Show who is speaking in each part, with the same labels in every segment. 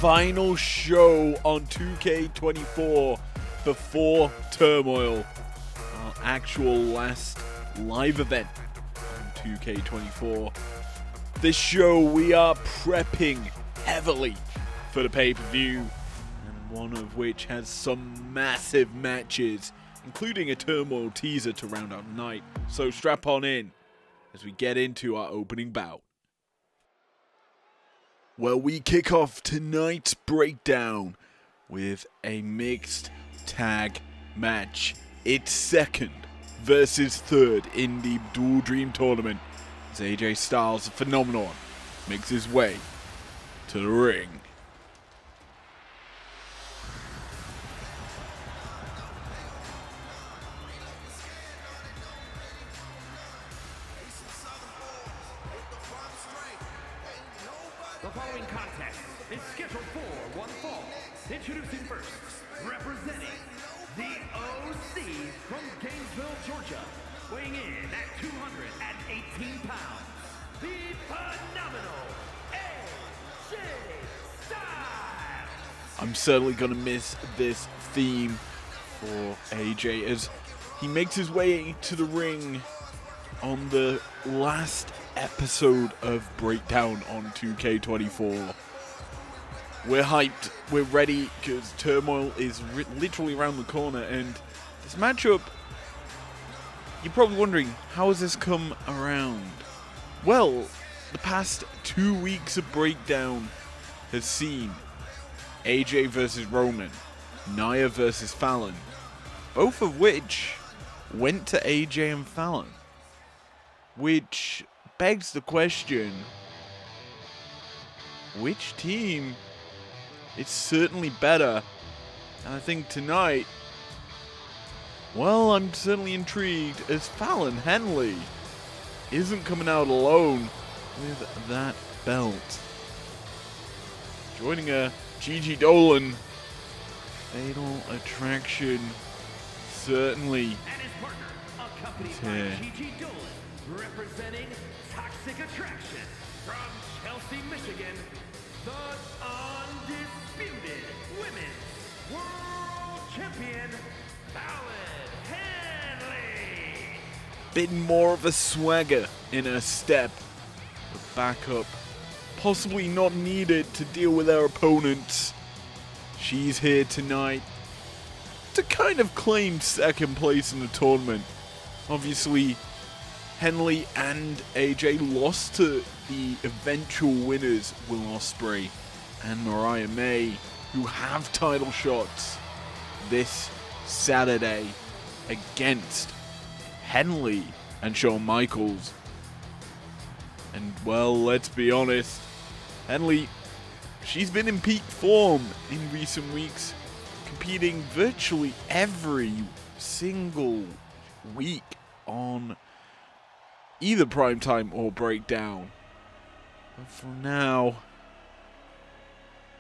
Speaker 1: final show on 2K24 before Turmoil, our actual last live event on 2K24. This show we are prepping heavily for the pay-per-view, and one of which has some massive matches, including a Turmoil teaser to round out the night. So strap on in as we get into our opening bout. Well, we kick off tonight's breakdown with a mixed tag match. It's second versus third in the Dual Dream tournament as AJ Styles, the Phenomenon, makes his way to the ring.
Speaker 2: The following contest is scheduled for one fall. Introducing first, representing the OC from Gainesville, Georgia, weighing in at 218 pounds, the phenomenal AJ Styles.
Speaker 1: I'm certainly going to miss this theme for AJ as he makes his way to the ring on the last episode of Breakdown on 2K24. We're hyped, we're ready, because Turmoil is literally around the corner, and this matchup, you're probably wondering, how has this come around? Well, the past 2 weeks of Breakdown has seen AJ versus Roman, Nia versus Fallon, both of which went to AJ and Fallon, which begs the question, which team is certainly better? And I think tonight, well, I'm certainly intrigued as Fallon Henley isn't coming out alone with that belt. Joining a Gigi Dolan, Fatal Attraction certainly
Speaker 2: And his partner, accompanied
Speaker 1: is
Speaker 2: by
Speaker 1: here.
Speaker 2: Gigi Dolan, representing Toxic Attraction from Chelsea, Michigan, the undisputed Women's World Champion, Fallon Henley.
Speaker 1: Bit more of a swagger in her step, but back up, possibly not needed to deal with her opponents. She's here tonight to kind of claim second place in the tournament. Obviously, Henley and AJ lost to the eventual winners, Will Ospreay and Mariah May, who have title shots this Saturday against Henley and Shawn Michaels. And well, let's be honest, Henley, she's been in peak form in recent weeks, competing virtually every single week on either Primetime or Breakdown. But for now,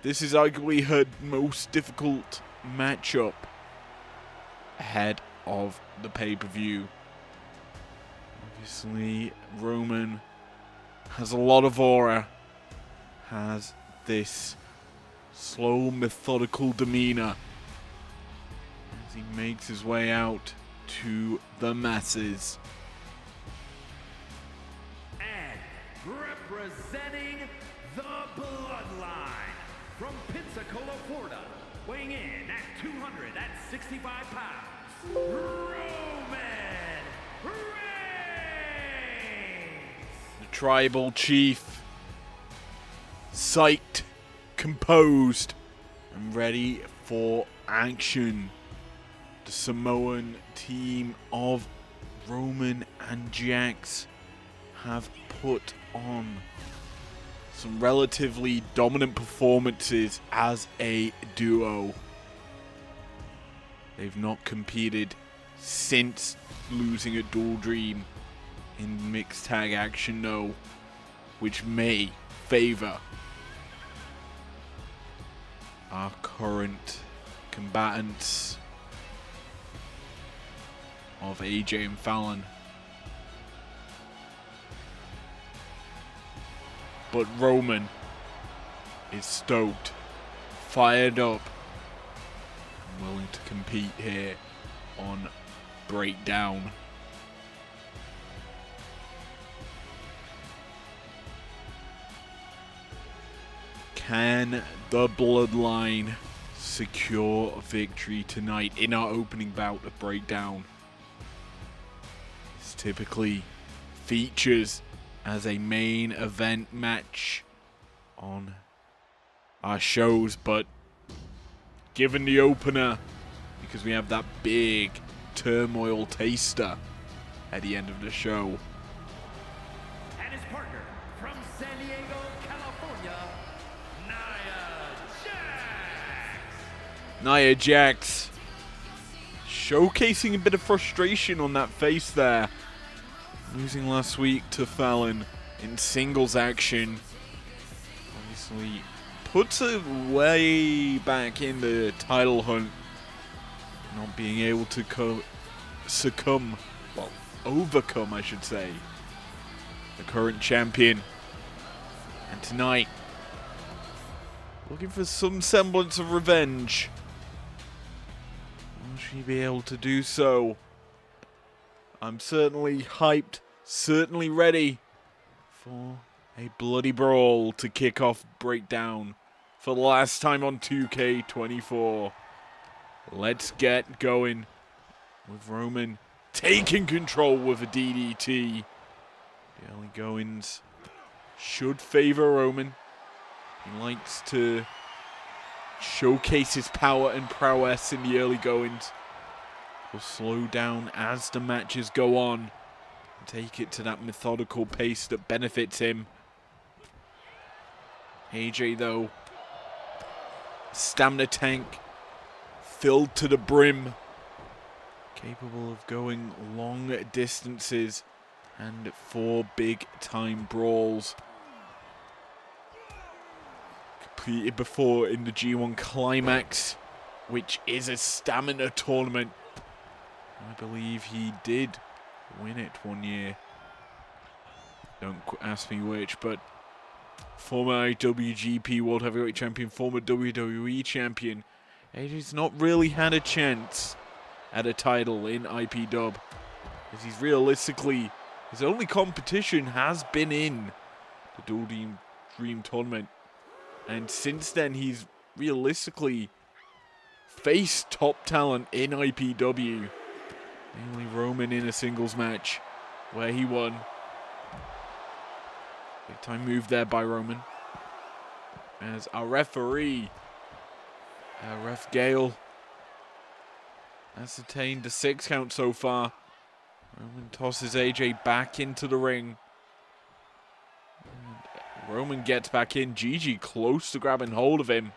Speaker 1: this is arguably her most difficult matchup ahead of the pay-per-view. Obviously, Roman has a lot of aura, has this slow, methodical demeanor as he makes his way out to the masses.
Speaker 2: And representing the Bloodline from Pensacola, Florida, weighing in at 265 pounds, Roman Reigns.
Speaker 1: The tribal chief, psyched, composed, and ready for action. The Samoan team of Roman and Jax have put on some relatively dominant performances as a duo. They've not competed since losing at Dual Dream in mixed tag action, though, which may favor our current combatants of AJ and Fallon. But Roman is stoked fired up, and willing to compete here on Breakdown. Can the Bloodline secure victory tonight in our opening bout of Breakdown? This typically features as a main event match on our shows, but given the opener, because we have that big Turmoil taster at the end of the show.
Speaker 2: And his partner from San Diego, California,
Speaker 1: Nia Jax showcasing a bit of frustration on that face there. Losing last week to Fallon in singles action. Obviously puts her way back in the title hunt. Not being able to overcome, I should say, the current champion. And tonight, looking for some semblance of revenge. Will she be able to do so? I'm certainly hyped, certainly ready for a bloody brawl to kick off Breakdown for the last time on 2K24. Let's get going with Roman taking control with a DDT. The early goings should favor Roman. He likes to showcase his power and prowess in the early goings. He'll slow down as the matches go on and take it to that methodical pace that benefits him. AJ, though, stamina tank filled to the brim, capable of going long distances and 4 big-time brawls. Completed before in the G1 Climax, which is a stamina tournament. I believe he did win it one year. Don't ask me which, but former IWGP World Heavyweight Champion, former WWE Champion. AJ's not really had a chance at a title in IPW, as he's realistically, his only competition has been in the Dual Dream Tournament. And since then, he's realistically faced top talent in IPW. Mainly Roman in a singles match where he won. Big time move there by Roman. As our referee, Ref Gale, ascertained the 6 count so far. Roman tosses AJ back into the ring. And Roman gets back in. Gigi close to grabbing hold of him.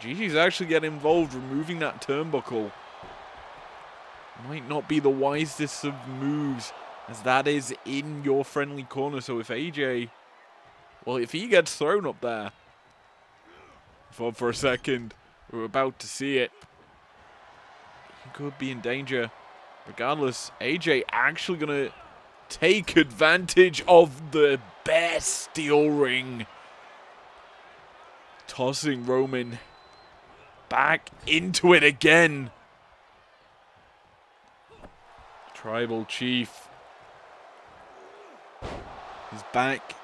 Speaker 1: Gigi's actually getting involved, removing that turnbuckle. Might not be the wisest of moves, as that is in your friendly corner. So if AJ, well, if he gets thrown up there, thought for a second we were about to see it, he could be in danger. Regardless, AJ actually gonna take advantage of the best steel ring, tossing Roman back into it again. Tribal Chief is back,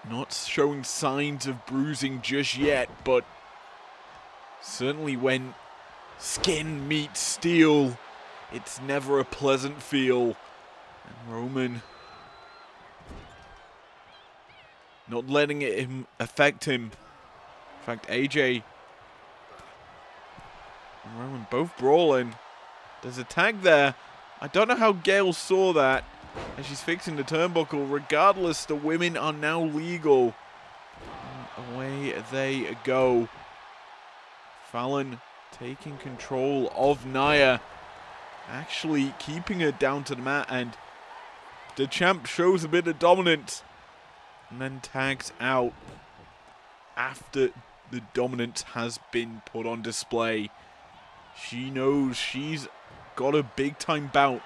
Speaker 1: not showing signs of bruising just yet, but certainly when skin meets steel, it's never a pleasant feel. And Roman not letting it affect him. In fact, AJ and Roman both brawling. There's a tag there. I don't know how Gail saw that as she's fixing the turnbuckle. Regardless, the women are now legal. And away they go. Fallon taking control of Nia, actually keeping her down to the mat, and the champ shows a bit of dominance and then tags out after the dominance has been put on display. She knows she's got a big time bout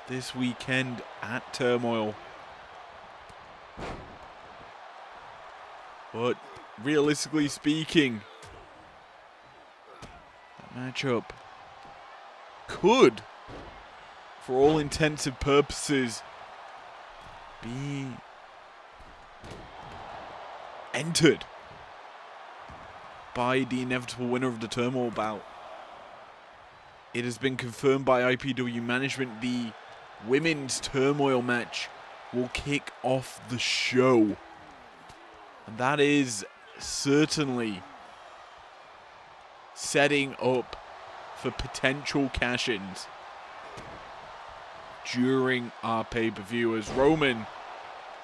Speaker 1: this weekend at Turmoil. But realistically speaking, that matchup could, for all intents and purposes, be entered by the inevitable winner of the Turmoil bout. It has been confirmed by IPW management the women's Turmoil match will kick off the show. And that is certainly setting up for potential cash-ins during our pay-per-view, as Roman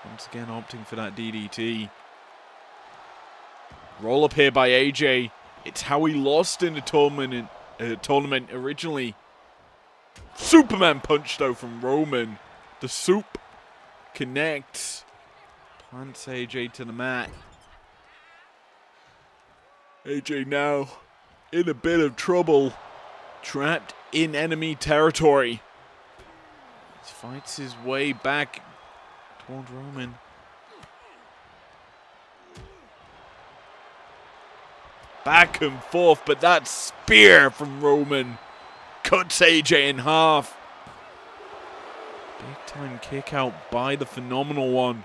Speaker 1: once again opting for that DDT. Roll up here by AJ. It's how he lost in the tournament originally. Superman punch though from Roman. The soup connects. Plants AJ to the mat. AJ now in a bit of trouble. Trapped in enemy territory. He fights his way back toward Roman. Back and forth, but that spear from Roman cuts AJ in half. Big time kick out by the Phenomenal One.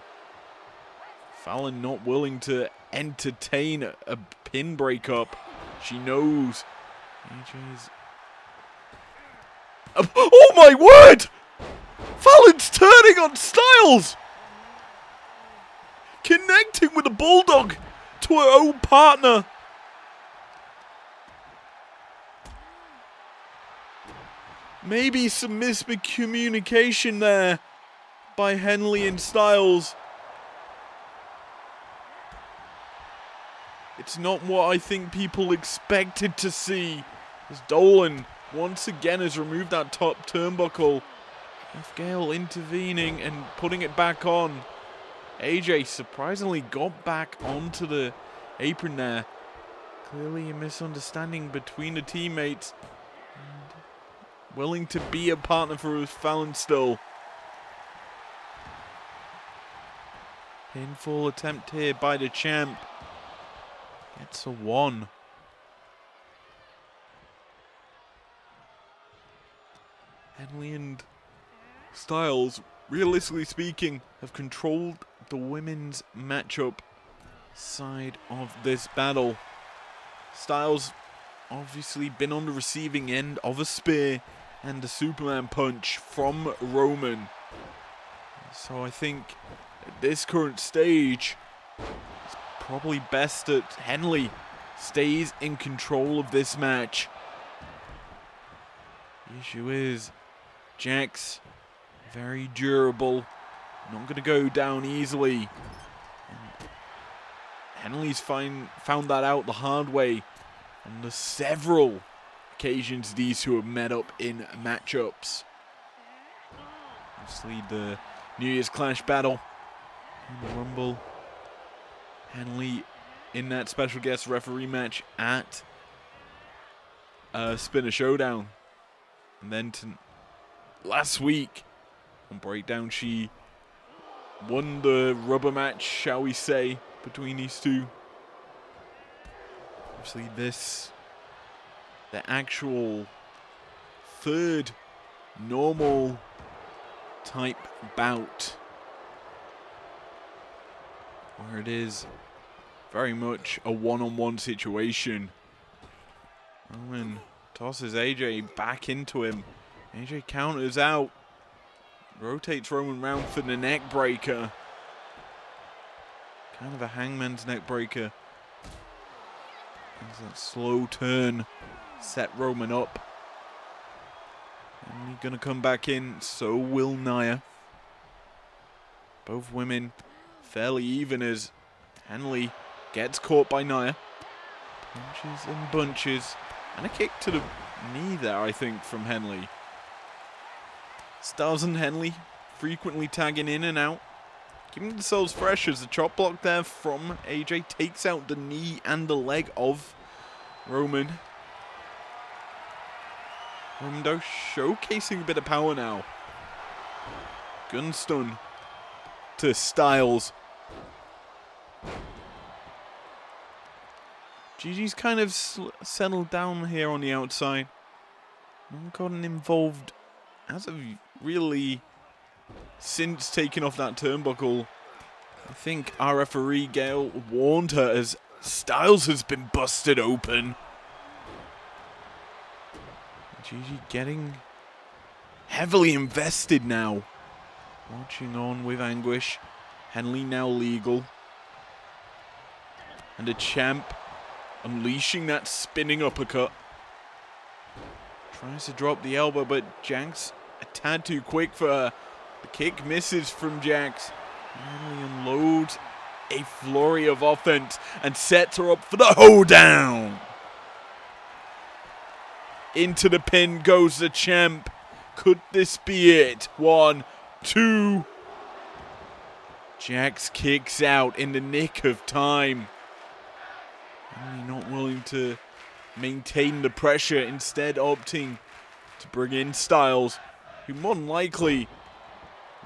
Speaker 1: Fallon not willing to entertain a pin breakup. She knows AJ's... Oh my word! Fallon's turning on Styles! Connecting with a bulldog to her own partner. Maybe some miscommunication there by Henley and Styles. It's not what I think people expected to see, as Dolan once again has removed that top turnbuckle. F. Gale intervening and putting it back on. AJ surprisingly got back onto the apron there. Clearly a misunderstanding between the teammates. And willing to be a partner for Fallon still. Pinfall attempt here by the champ. Gets a 1. Henley and Styles, realistically speaking, have controlled the women's matchup side of this battle. Styles obviously been on the receiving end of a spear and a Superman punch from Roman. So I think at this current stage, it's probably best that Henley stays in control of this match. The issue is, Jax, very durable, not going to go down easily. And Henley's found that out the hard way on the several occasions these two have met up in matchups. Obviously the New Year's Clash battle in the Rumble. Henley in that special guest referee match at Spinner Showdown. And then last week on Breakdown, she won the rubber match, shall we say, between these two. Obviously the actual third normal type bout, where it is very much a one-on-one situation. Roman tosses AJ back into him. AJ counters out. Rotates Roman round for the neck breaker. Kind of a hangman's neck breaker. That slow turn set Roman up. And he's going to come back in. So will Nia. Both women fairly even as Henley gets caught by Nia. Punches and bunches. And a kick to the knee there, I think, from Henley. Styles and Henley frequently tagging in and out. Keeping themselves fresh as the chop block there from AJ takes out the knee and the leg of Roman. Roman though showcasing a bit of power now. Gun stun to Styles. Gigi's kind of settled down here on the outside. Not gotten involved as of really since taking off that turnbuckle. I think our referee Gail warned her as Styles has been busted open. Gigi getting heavily invested now. Watching on with anguish. Henley now legal. And a champ unleashing that spinning uppercut. Tries to drop the elbow, but Jax a tad too quick for her. The kick misses from Jax. Henley unloads a flurry of offense and sets her up for the hoedown. Into the pin goes the champ. Could this be it? 1, 2. Jax kicks out in the nick of time. Henley not willing to maintain the pressure, instead opting to bring in Styles, who more than likely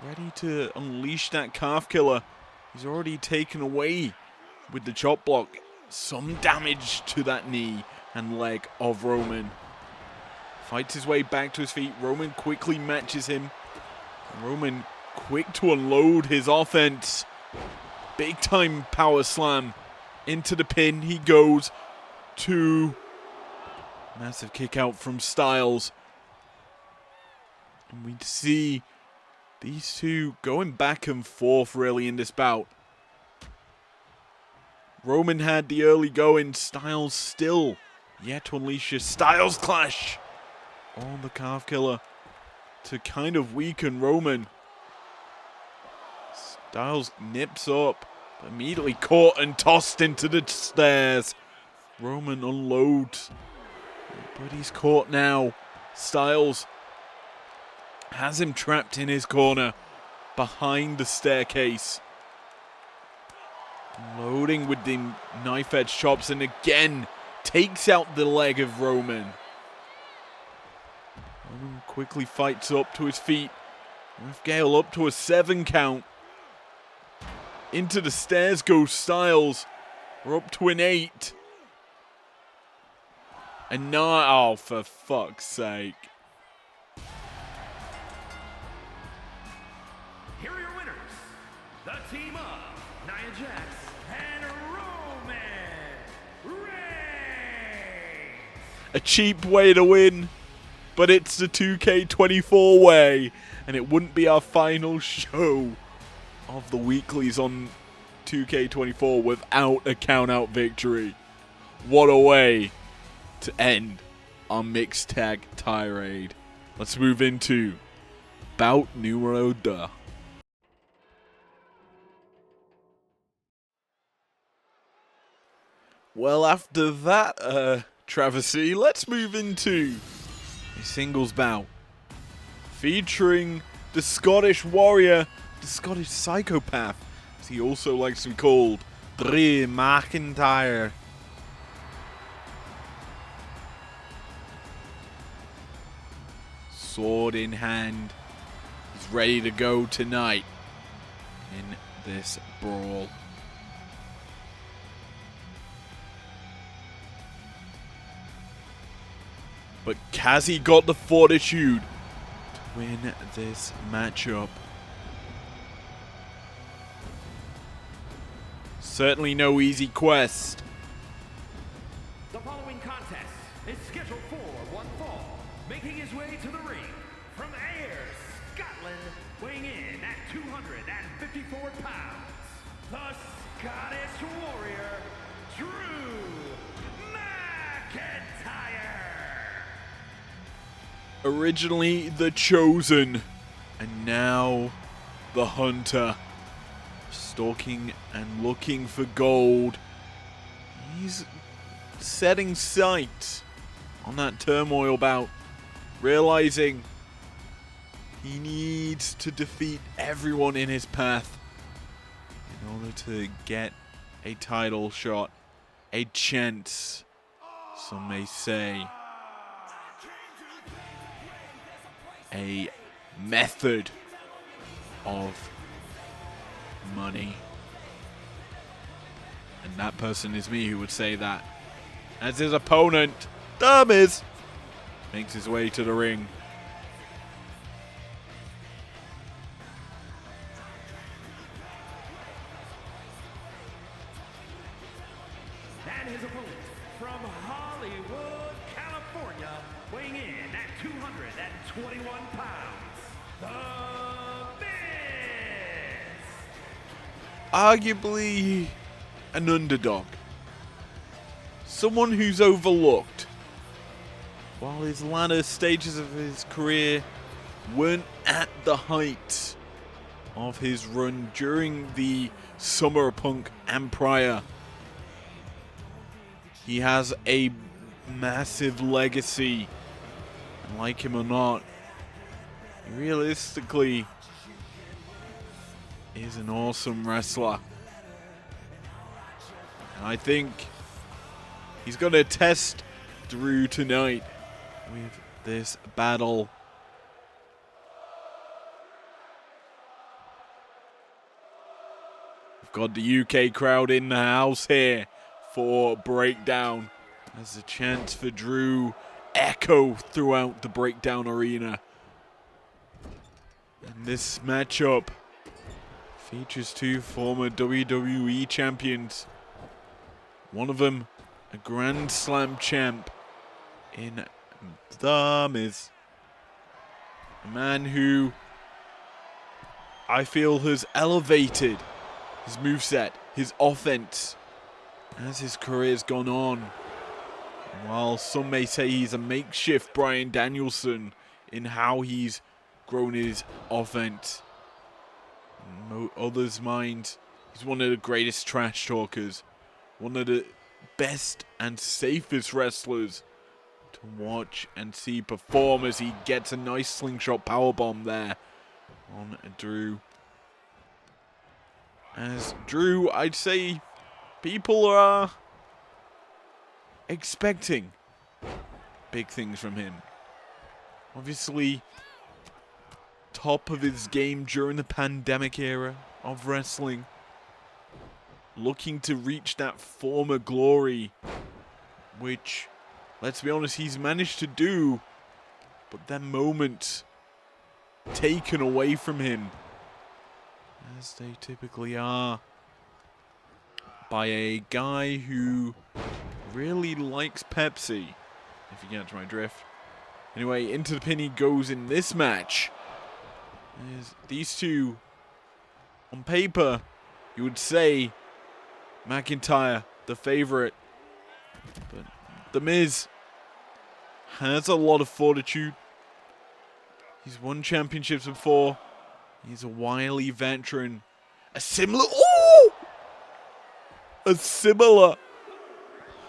Speaker 1: ready to unleash that calf killer. He's already taken away with the chop block some damage to that knee and leg of Roman. Fights his way back to his feet. Roman quickly matches him. Roman quick to unload his offense. Big time power slam. Into the pin he goes. 2. Massive kick out from Styles. And we see these two going back and forth really in this bout. Roman had the early going. Styles still yet to unleash a Styles clash on the calf killer to kind of weaken Roman. Styles nips up, but immediately caught and tossed into the stairs. Roman unloads, but he's caught now. Styles has him trapped in his corner behind the staircase. Loading with the knife edge chops and again takes out the leg of Roman. Roman quickly fights up to his feet. Ref Gale up to a 7 count. Into the stairs goes Styles. We're up to an 8. And 9. Oh, for fuck's sake.
Speaker 2: Here are your winners, the team of Nia Jax and Roman Reigns.
Speaker 1: A cheap way to win, but it's the 2K24 way, and it wouldn't be our final show of the weeklies on 2K24 without a count-out victory. What a way to end our mixed tag tirade. Let's move into bout numero 2. Well, after that travesty, let's move into a singles bout featuring the Scottish Warrior, the Scottish Psychopath, as he also likes to be called, Drew McIntyre. Sword in hand, he's ready to go tonight in this brawl. But has he got the fortitude to win this matchup? Certainly no easy quest.
Speaker 2: The following contest is scheduled for one fall. Making his way to the ring from Ayr, Scotland, weighing in at 254 pounds, the Scottish Warrior, Drew McIntyre.
Speaker 1: Originally the Chosen, and now the Hunter. Stalking and looking for gold. He's setting sight on that turmoil bout, realizing he needs to defeat everyone in his path in order to get a title shot, a chance, some may say, a method of money. And that person is me who would say that as his opponent, The Miz, makes his way to the ring.
Speaker 2: And his opponent from Hollywood, California, weighing in at 221 pounds, The Miz.
Speaker 1: Arguably an underdog. Someone who's overlooked. While his latter stages of his career weren't at the height of his run during the Summer of Punk and prior. He has a massive legacy. And like him or not, he realistically is an awesome wrestler. And I think he's going to test Drew tonight with this battle. We've got the UK crowd in the house here for Breakdown, as the chants for Drew echo throughout the Breakdown arena. And this matchup features two former WWE champions. One of them a Grand Slam champ in The Miz. A man who I feel has elevated his moveset, his offense, as his career's gone on. And while some may say he's a makeshift Bryan Danielson in how he's grown his offense, in others' minds, he's one of the greatest trash talkers, one of the best and safest wrestlers to watch and see perform, as he gets a nice slingshot powerbomb there on Drew. As Drew, I'd say people are expecting big things from him. Obviously, top of his game during the pandemic era of wrestling. Looking to reach that former glory, which, let's be honest, he's managed to do, but that moment taken away from him, as they typically are, by a guy who really likes Pepsi, if you catch my drift. Anyway, into the pin he goes in this match. As these two, on paper, you would say McIntyre, the favorite. But The Miz has a lot of fortitude. He's won championships before. He's a wily veteran. A similar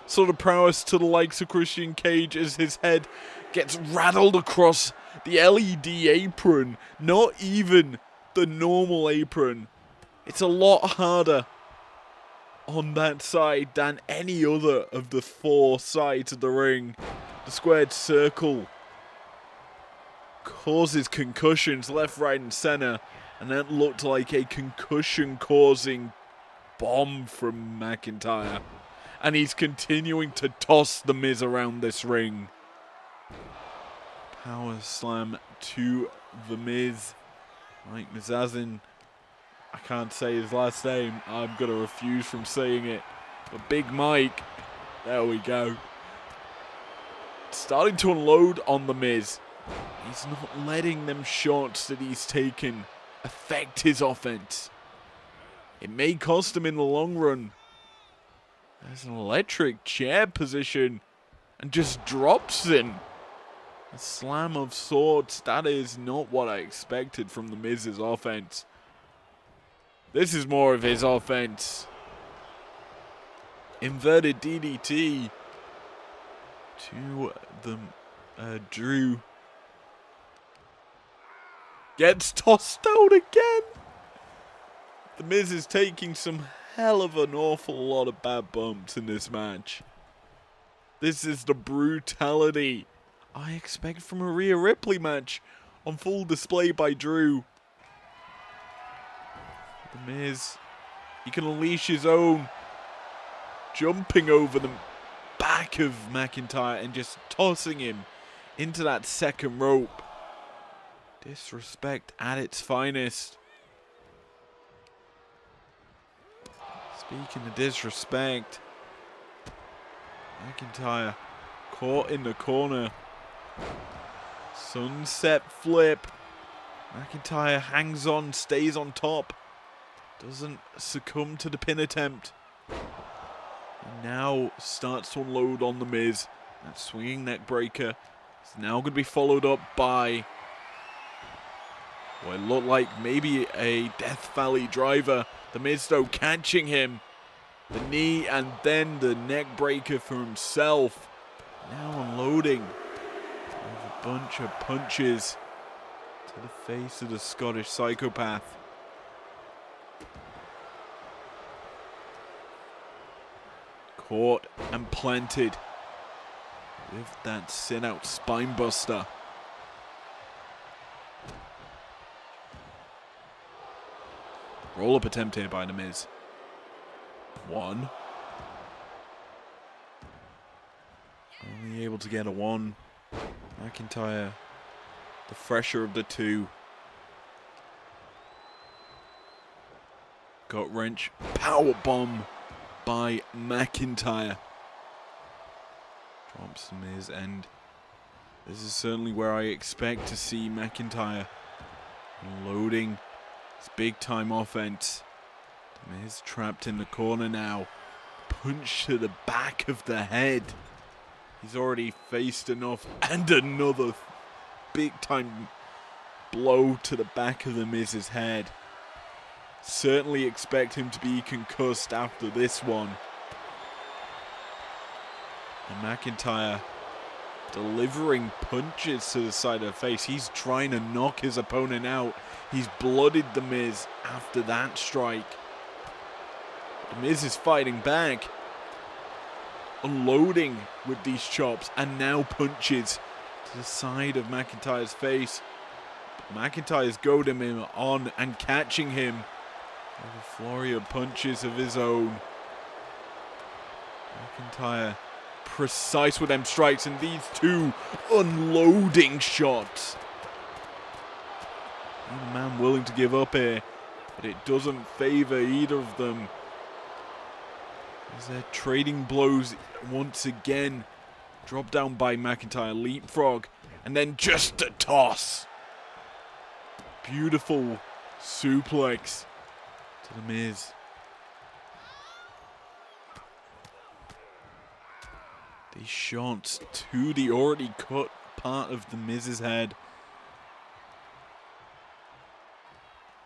Speaker 1: sort of prowess to the likes of Christian Cage, as his head gets rattled across the LED apron. Not even the normal apron. It's a lot harder on that side than any other of the four sides of the ring. The squared circle causes concussions left, right, and center, and that looked like a concussion-causing bomb from McIntyre. And he's continuing to toss The Miz around this ring. Power slam to The Miz. Mike Mizazin, I can't say his last name. I'm going to refuse from saying it. But Big Mike, there we go. Starting to unload on The Miz. He's not letting them shots that he's taken affect his offense. It may cost him in the long run. There's an electric chair position and just drops him. A slam of sorts. That is not what I expected from The Miz's offense. This is more of his offense. Inverted DDT to the Drew. Gets tossed out again. The Miz is taking some hell of an awful lot of bad bumps in this match. This is the brutality I expect from a Rhea Ripley match on full display by Drew. The Miz, he can unleash his own, jumping over them back of McIntyre and just tossing him into that second rope. Disrespect at its finest. Speaking of disrespect, McIntyre caught in the corner. Sunset flip. McIntyre hangs on, stays on top. Doesn't succumb to the pin attempt. And now starts to unload on The Miz. That swinging neck breaker is now going to be followed up by what it looked like maybe a Death Valley driver. The Miz though catching him. The knee and then the neck breaker for himself. Now unloading with a bunch of punches to the face of the Scottish psychopath. Caught and planted with that sit-out spinebuster. Roll-up attempt here by The Miz. One. Only able to get a one. McIntyre, the fresher of the two. Gut wrench, powerbomb by McIntyre. Drops The Miz, and this is certainly where I expect to see McIntyre unloading his big time offense. The Miz trapped in the corner now. Punch to the back of the head. He's already faced enough, and another big time blow to the back of The Miz's head. Certainly expect him to be concussed after this one. And McIntyre delivering punches to the side of the face. He's trying to knock his opponent out. He's bloodied The Miz after that strike. The Miz is fighting back. Unloading with these chops and now punches to the side of McIntyre's face. But McIntyre's goading him on and catching him with a flurry of punches of his own. McIntyre precise with them strikes, and these two unloading shots. Neither man willing to give up here, but it doesn't favor either of them. As they're trading blows once again. Drop down by McIntyre, leapfrog, and then just a toss. Beautiful suplex to The Miz. These shots to the already cut part of The Miz's head.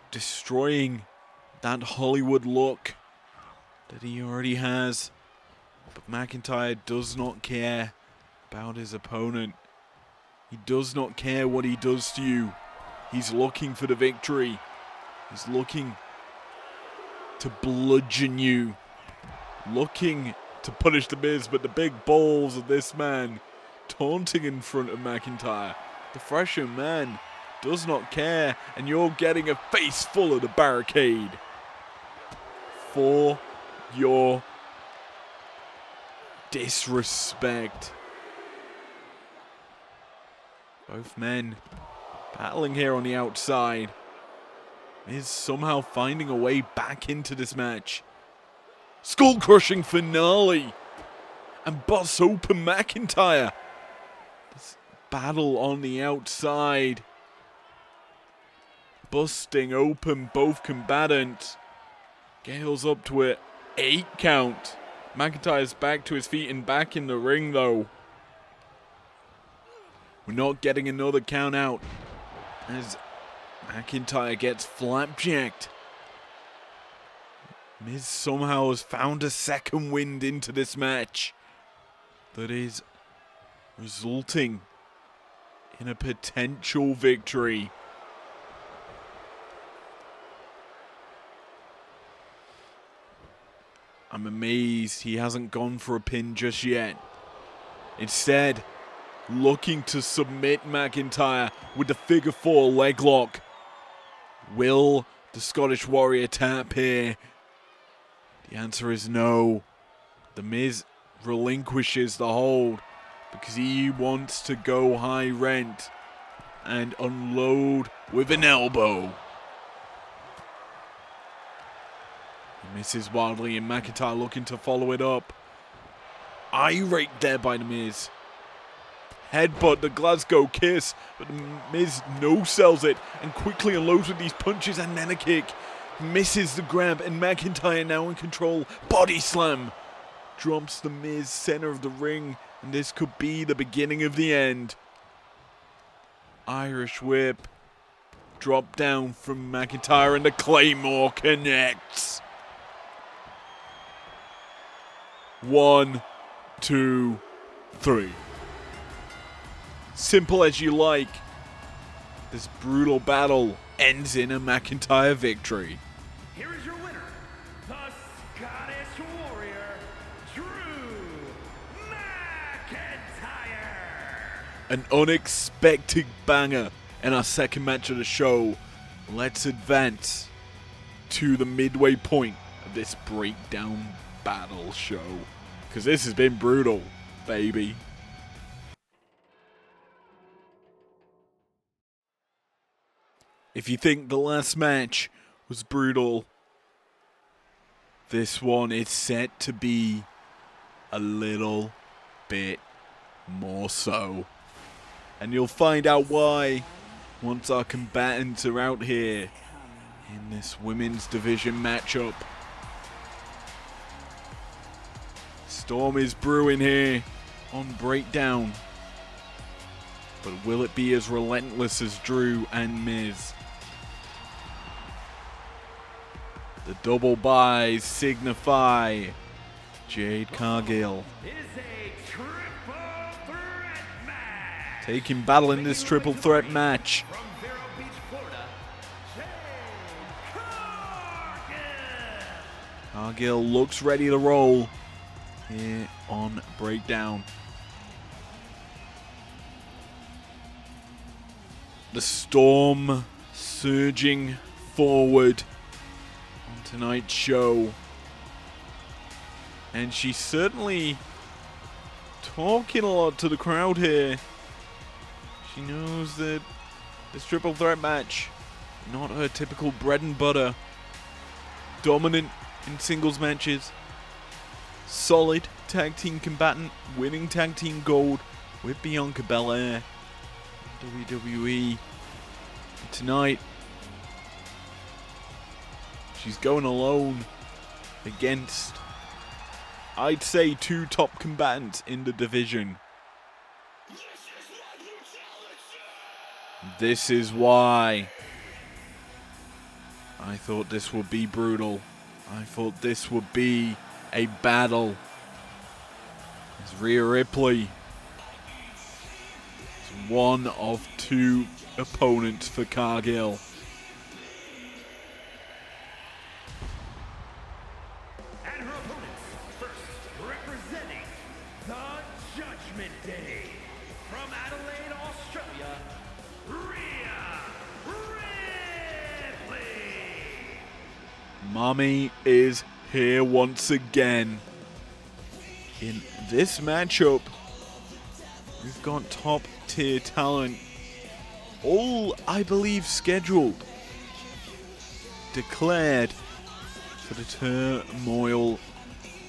Speaker 1: Destroying that Hollywood look that he already has. But McIntyre does not care about his opponent. He does not care what he does to you. He's looking for the victory. He's looking to bludgeon you. Looking to punish The Miz, but the big balls of this man taunting in front of McIntyre. The fresher man does not care, and you're getting a face full of the barricade for your disrespect. Both men battling here on the outside. Miz somehow finding a way back into this match. Skull-crushing finale. And bust open McIntyre. This battle on the outside. Busting open both combatants. Gale's up to it. 8 count. McIntyre's back to his feet and back in the ring though. We're not getting another count out as McIntyre gets flapjacked. Miz somehow has found a second wind into this match that is resulting in a potential victory. I'm amazed he hasn't gone for a pin just yet. Instead, looking to submit McIntyre with the figure 4 leg lock. Will the Scottish Warrior tap here? The answer is no. The Miz relinquishes the hold because he wants to go high rent and unload with an elbow. He misses wildly, and McIntyre looking to follow it up. Irate there by The Miz. Headbutt, the Glasgow kiss, but The Miz no-sells it and quickly unloads with these punches and then a kick. Misses the grab, and McIntyre now in control. Body slam. Drops The Miz center of the ring, and this could be the beginning of the end. Irish whip. Drop down from McIntyre, and the Claymore connects. 1, 2, 3. Simple as you like. This brutal battle ends in a McIntyre victory.
Speaker 2: Here is your winner, the Scottish Warrior, Drew McIntyre.
Speaker 1: An unexpected banger in our second match of the show. Let's advance to the midway point of this breakdown battle show, because this has been brutal, baby. If you think the last match was brutal, this one is set to be a little bit more so. And you'll find out why once our combatants are out here in this women's division matchup. Storm is brewing here on Breakdown. But will it be as relentless as Drew and Miz? The double buys signify Jade Cargill taking battle in this triple threat match. Cargill looks ready to roll here on Breakdown. The Storm surging forward on tonight's show. And she's certainly talking a lot to the crowd here. She knows that this triple threat match, not her typical bread and butter. Dominant in singles matches. Solid tag team combatant, winning tag team gold with Bianca Belair. WWE. And tonight, she's going alone against, I'd say, two top combatants in the division. This is why I thought this would be brutal. I thought this would be a battle. As Rhea Ripley is one of two opponents for Cargill.
Speaker 2: And her opponents, first representing the Judgment Day, from Adelaide, Australia, Rhea Ripley.
Speaker 1: Mommy is here once again. In this matchup, we've got top tier talent, all I believe scheduled, declared for the Turmoil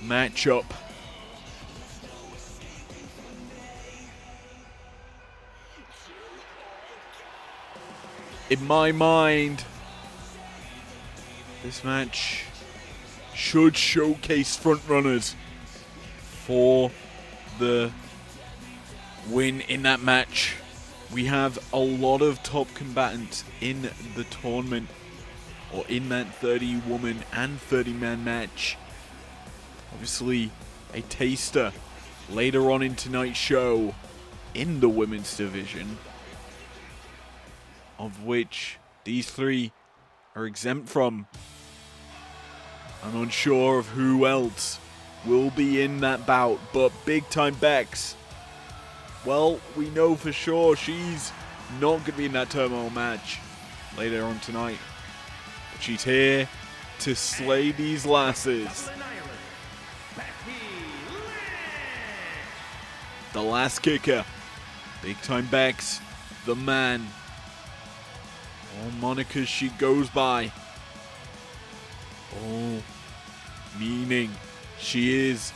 Speaker 1: matchup. In my mind, this match should showcase frontrunners for the win in that match. We have a lot of top combatants in the tournament, or in that 30-woman and 30-man match. Obviously, a taster later on in tonight's show in the women's division, of which these three are exempt from. I'm unsure of who else will be in that bout, but Big Time Bex, well, we know for sure she's not going to be in that Turmoil match later on tonight. But she's here to slay these lasses. the last kicker. Big Time Bex, the man. All monikers she goes by. All meaning she is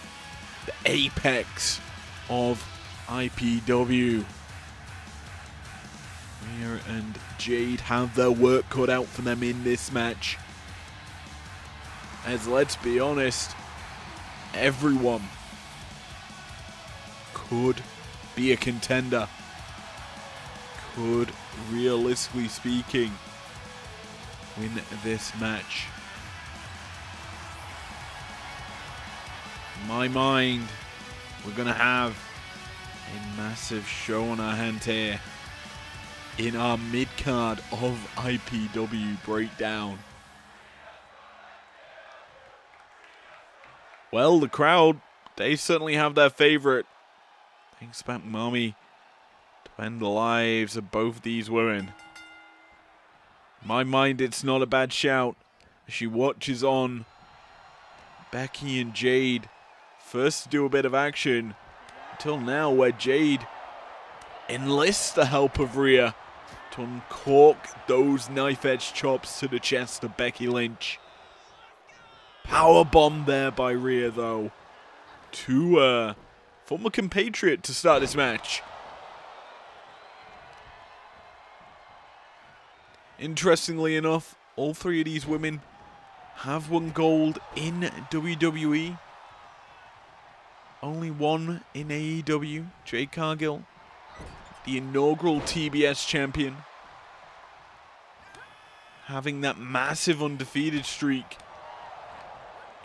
Speaker 1: the apex of IPW. Rhea and Jade have their work cut out for them in this match. As let's be honest, everyone could be a contender. Could, realistically speaking, win this match. In my mind, we're going to have a massive show on our hands here in our mid-card of IPW breakdown. Well, the crowd, they certainly have their favorite. Thanks back, Mommy, to end the lives of both these women. In my mind, it's not a bad shout. She watches on Becky and Jade first do a bit of action, until now where Jade enlists the help of Rhea to uncork those knife-edge chops to the chest of Becky Lynch. Powerbomb there by Rhea, though, to former compatriot to start this match. Interestingly enough, all three of these women have won gold in WWE. Only one in AEW, Jade Cargill, the inaugural TBS champion, having that massive undefeated streak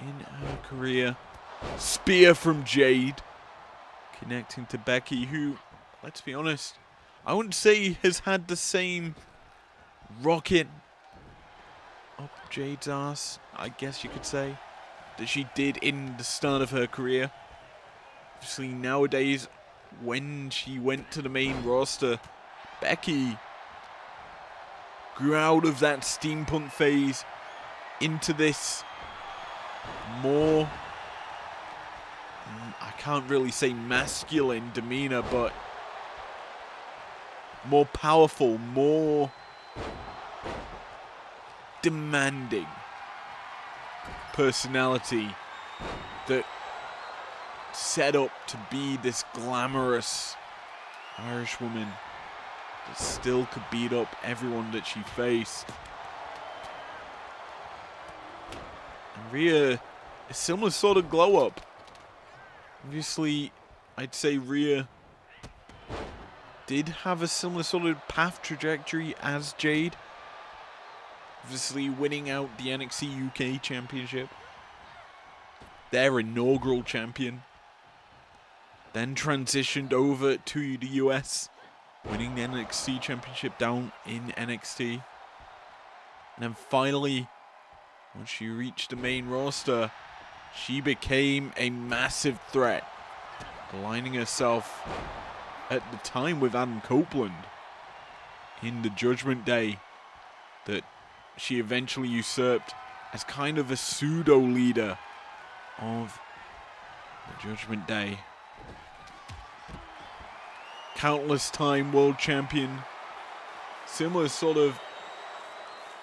Speaker 1: in her career. Spear from Jade, connecting to Becky, who, let's be honest, I wouldn't say has had the same rocket up Jade's ass, I guess you could say, that she did in the start of her career. Obviously, nowadays, when she went to the main roster, Becky grew out of that steampunk phase into this more, I can't really say masculine demeanor, but more powerful, more demanding personality that set up to be this glamorous Irish woman that still could beat up everyone that she faced. And Rhea, a similar sort of glow up. Obviously, I'd say Rhea did have a similar sort of path trajectory as Jade. Obviously winning out the NXT UK Championship, their inaugural champion. Then transitioned over to the US, winning the NXT Championship down in NXT. And then finally, once she reached the main roster, she became a massive threat, aligning herself at the time with Adam Copeland in the Judgment Day that she eventually usurped as kind of a pseudo leader of the Judgment Day. Countless time world champion, similar sort of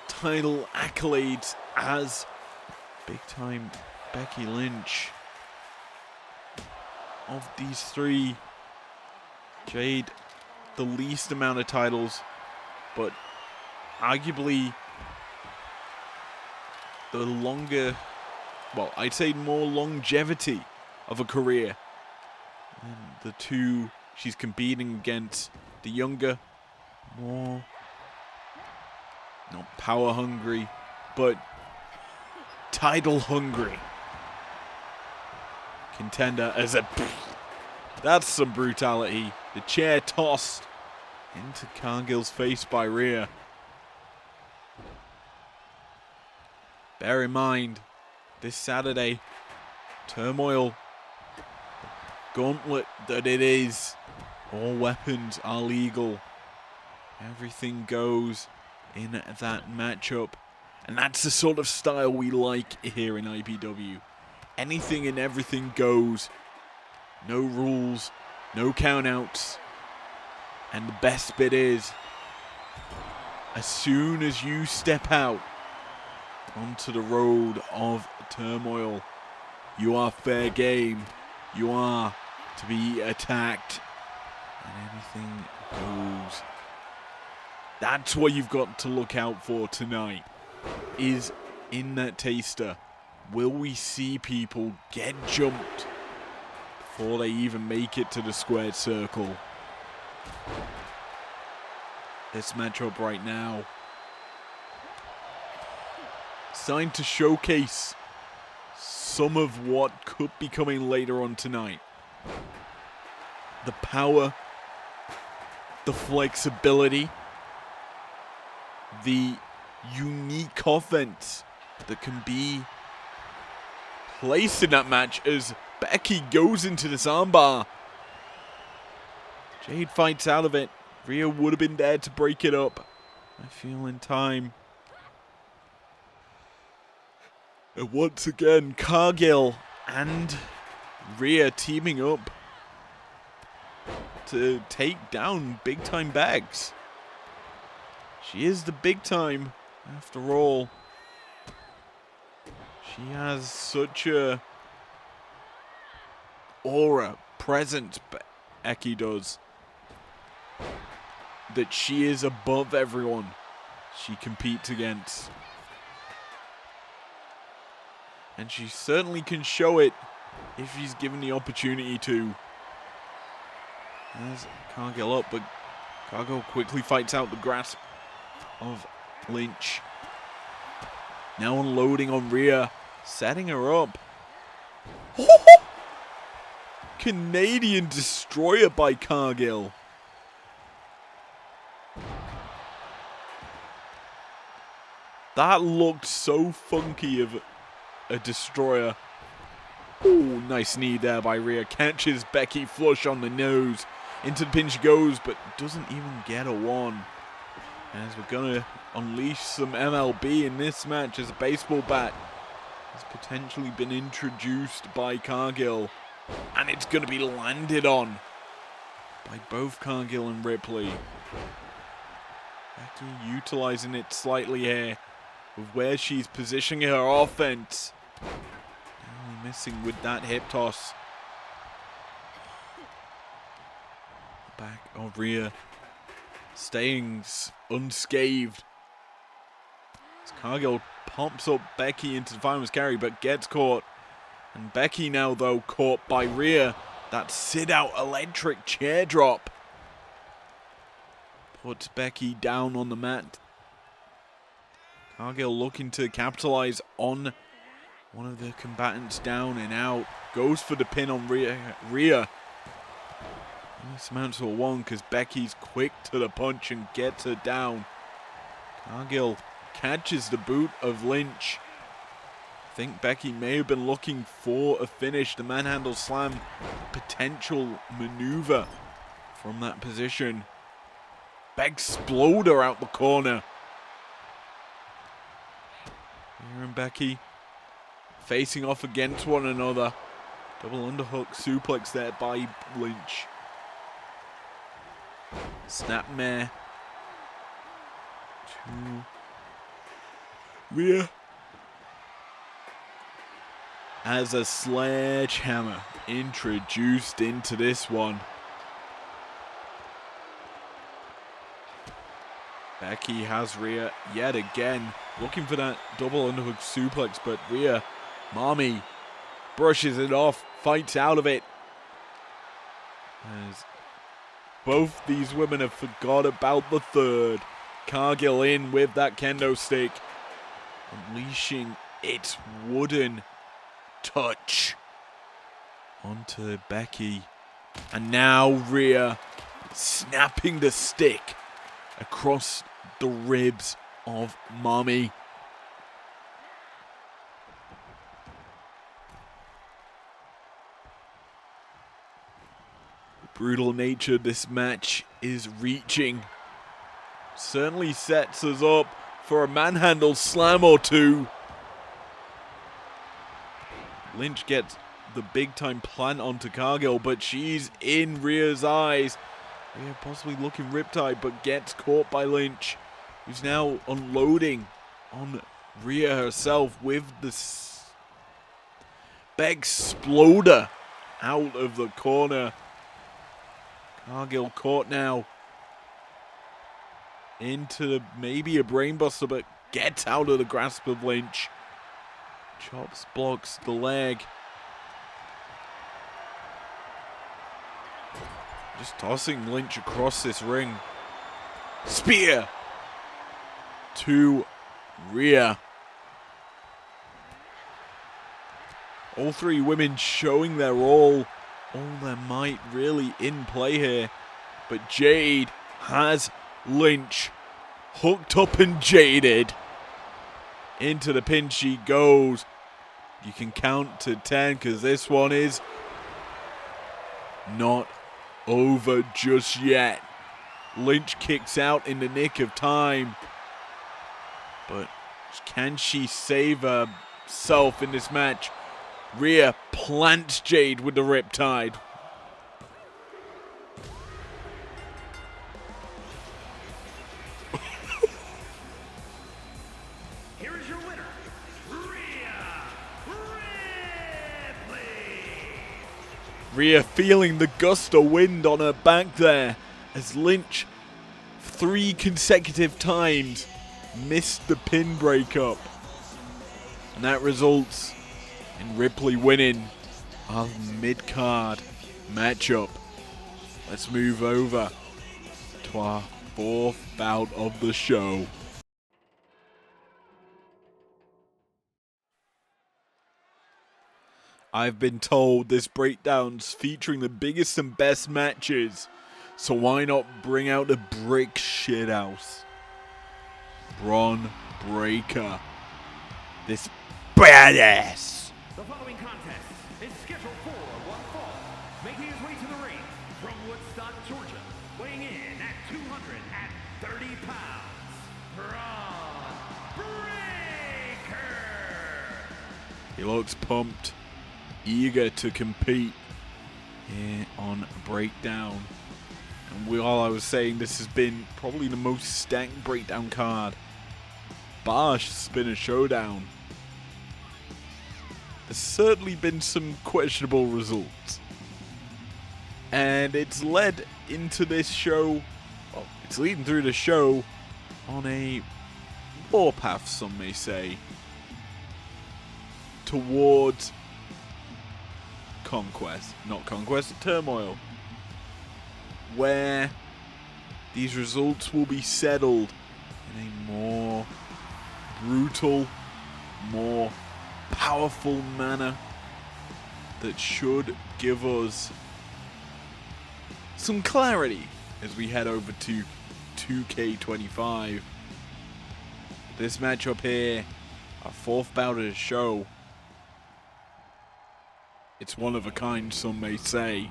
Speaker 1: title accolades as Big Time Becky Lynch. Of these three, Jade, the least amount of titles, but arguably the longer, well, I'd say more longevity of a career than the two she's competing against. The younger, more, not power hungry, but title hungry contender as a, that's some brutality. The chair tossed into Cargill's face by Rhea. Bear in mind, this Saturday, Turmoil, gauntlet that it is. All weapons are legal. Everything goes in that matchup. And that's the sort of style we like here in IPW. Anything and everything goes. No rules, No countouts. And the best bit is, as soon as you step out onto the road of turmoil, you are fair game. You are to be attacked. And anything goes. That's what you've got to look out for tonight. Is in that taster, will we see people get jumped before they even make it to the squared circle? This matchup right now, starting to showcase some of what could be coming later on tonight. The power, the flexibility, the unique offense that can be placed in that match as Becky goes into this armbar. Jade fights out of it. Rhea would have been there to break it up, I feel, in time. And once again, Cargill and Rhea teaming up to take down big time Bags. She is the big time, after all. She has such a aura, presence, Becky does, that she is above everyone she competes against. And she certainly can show it if she's given the opportunity to. There's Cargill up, but Cargill quickly fights out the grasp of Lynch. Now unloading on Rhea, setting her up. Canadian destroyer by Cargill. That looked so funky of a destroyer. Ooh, nice knee there by Rhea. Catches Becky flush on the nose. Into the pin she goes, but doesn't even get a one. As we're gonna unleash some MLB in this match, as a baseball bat has potentially been introduced by Cargill. And it's gonna be landed on by both Cargill and Ripley. Becky utilizing it slightly here with where she's positioning her offense. Only missing with that hip toss. Back of Rhea staying unscathed. As Cargill pumps up Becky into the fireman's carry, but gets caught. And Becky now, though, caught by Rhea. That sit-out electric chair drop puts Becky down on the mat. Cargill looking to capitalize on one of the combatants down and out. Goes for the pin on Rhea. This amounts to a one because Becky's quick to the punch and gets her down. Cargill catches the boot of Lynch. I think Becky may have been looking for a finish. The manhandle slam potential maneuver from that position. Exploder out the corner. Rhea and Becky facing off against one another. Double underhook suplex there by Lynch. Snapmare to Rhea. As a sledgehammer introduced into this one. Becky has Rhea yet again looking for that double underhook suplex, but Rhea, mommy, brushes it off, fights out of it. As both these women have forgot about the third. Cargill in with that kendo stick, unleashing its wooden touch onto Becky. And now Rhea snapping the stick across the ribs of Mommy. The brutal nature of this match is reaching. Certainly sets us up for a manhandle slam or two. Lynch gets the big-time plant onto Cargill, but she's in Rhea's eyes. Rhea possibly looking riptide, but gets caught by Lynch, who's now unloading on Rhea herself with the Exploder out of the corner. Cargill caught now into maybe a brainbuster, but gets out of the grasp of Lynch. Chops, blocks the leg. Just tossing Lynch across this ring. Spear to Rhea. All three women showing their all their might really in play here. But Jade has Lynch hooked up and jaded. Into the pin she goes. You can count to 10 because this one is not over just yet. Lynch kicks out in the nick of time. But can she save herself in this match? Rhea plants Jade with the Riptide.
Speaker 2: Here is your winner, Rhea Ripley.
Speaker 1: Rhea feeling the gust of wind on her back there as Lynch 3 consecutive times missed the pin breakup. And that results in Ripley winning our mid-card matchup. Let's move over to our 4th bout of the show. I've been told this breakdown's featuring the biggest and best matches, so why not bring out the brick shithouse? Bron Breakker. This badass.
Speaker 2: The following contest is scheduled for one fall. Making his way to the ring from Woodstock, Georgia, weighing in at 230 pounds, Bron Breakker.
Speaker 1: He looks pumped, eager to compete here on Breakdown. And while I was saying this has been probably the most stacked Breakdown card, bar Spinner Showdown, there's certainly been some questionable results. And it's led into this show, well, it's leading through the show on a warpath, some may say, towards conquest, not conquest, turmoil, where these results will be settled in a more brutal, more powerful manner that should give us some clarity as we head over to 2K25. This matchup here, our 4th bout of the show, it's one of a kind, some may say.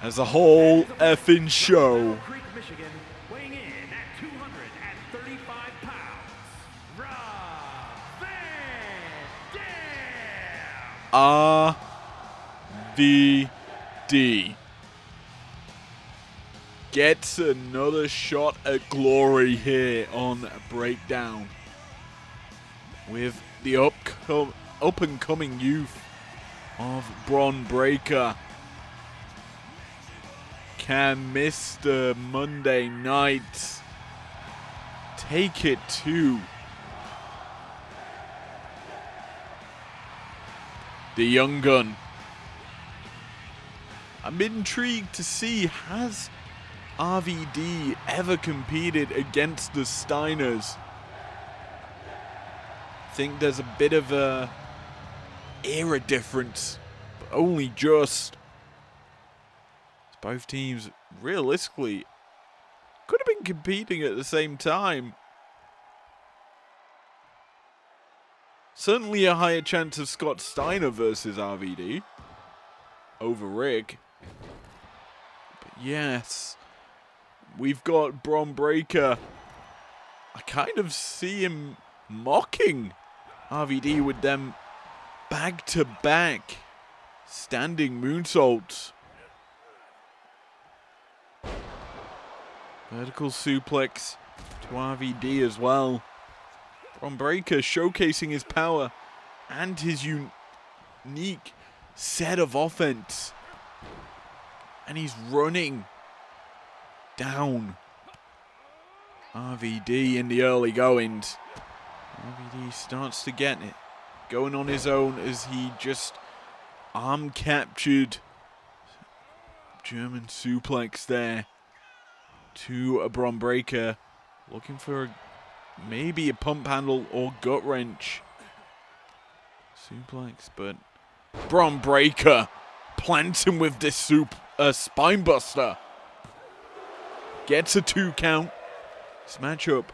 Speaker 1: As a whole effing show.
Speaker 2: Creek, Michigan, weighing in at 235 pounds, Rob Van Dam.
Speaker 1: RVD gets another shot at glory here on Breakdown with the up and coming youth of Bron Breakker. Can Mr. Monday Night take it to the young gun? I'm intrigued to see, has RVD ever competed against the Steiners? I think there's a bit of a era difference, but only just. Both teams realistically could have been competing at the same time. Certainly a higher chance of Scott Steiner versus RVD over Rick. But yes, we've got Bron Breakker. I kind of see him mocking RVD with them back-to-back standing moonsaults. Vertical suplex to RVD as well. Bron Breakker showcasing his power and his unique set of offense. And he's running down RVD in the early goings. RVD starts to get it going on his own as he just arm captured German suplex there to a Bron Breakker, looking for maybe a pump handle or gut wrench suplex, but Bron Breakker plants him with this spine buster. Gets a 2 count. This matchup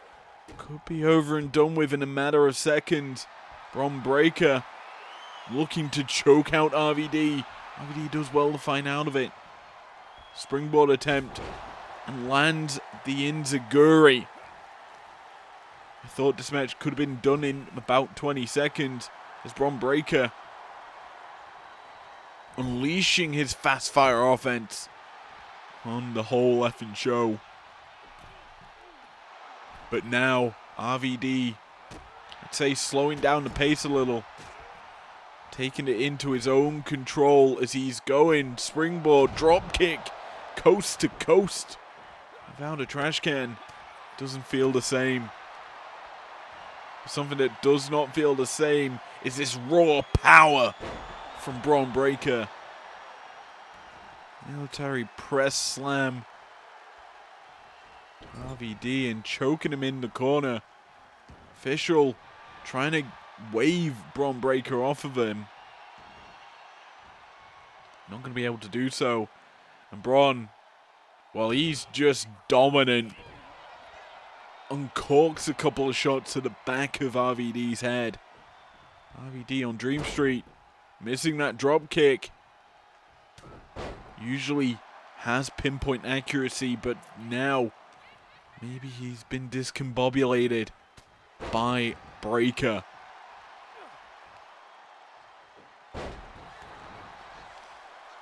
Speaker 1: could be over and done with in a matter of seconds. Bron Breakker looking to choke out RVD. RVD does well to find out of it. Springboard attempt and lands the enziguri. I thought this match could have been done in about 20 seconds as Bron Breakker unleashing his fast fire offense on the whole effing show. But now RVD, I'd say, slowing down the pace a little, taking it into his own control as he's going springboard drop kick coast to coast. I found a trash can. Doesn't feel the same. Something that does not feel the same is this raw power from Bron Breakker. Military press slam. RVD and choking him in the corner. Official trying to wave Bron Breakker off of him. Not going to be able to do so. And Bron, well, he's just dominant. Uncorks a couple of shots to the back of RVD's head. RVD on Dream Street, missing that drop kick. Usually has pinpoint accuracy, but now maybe he's been discombobulated by Breakker.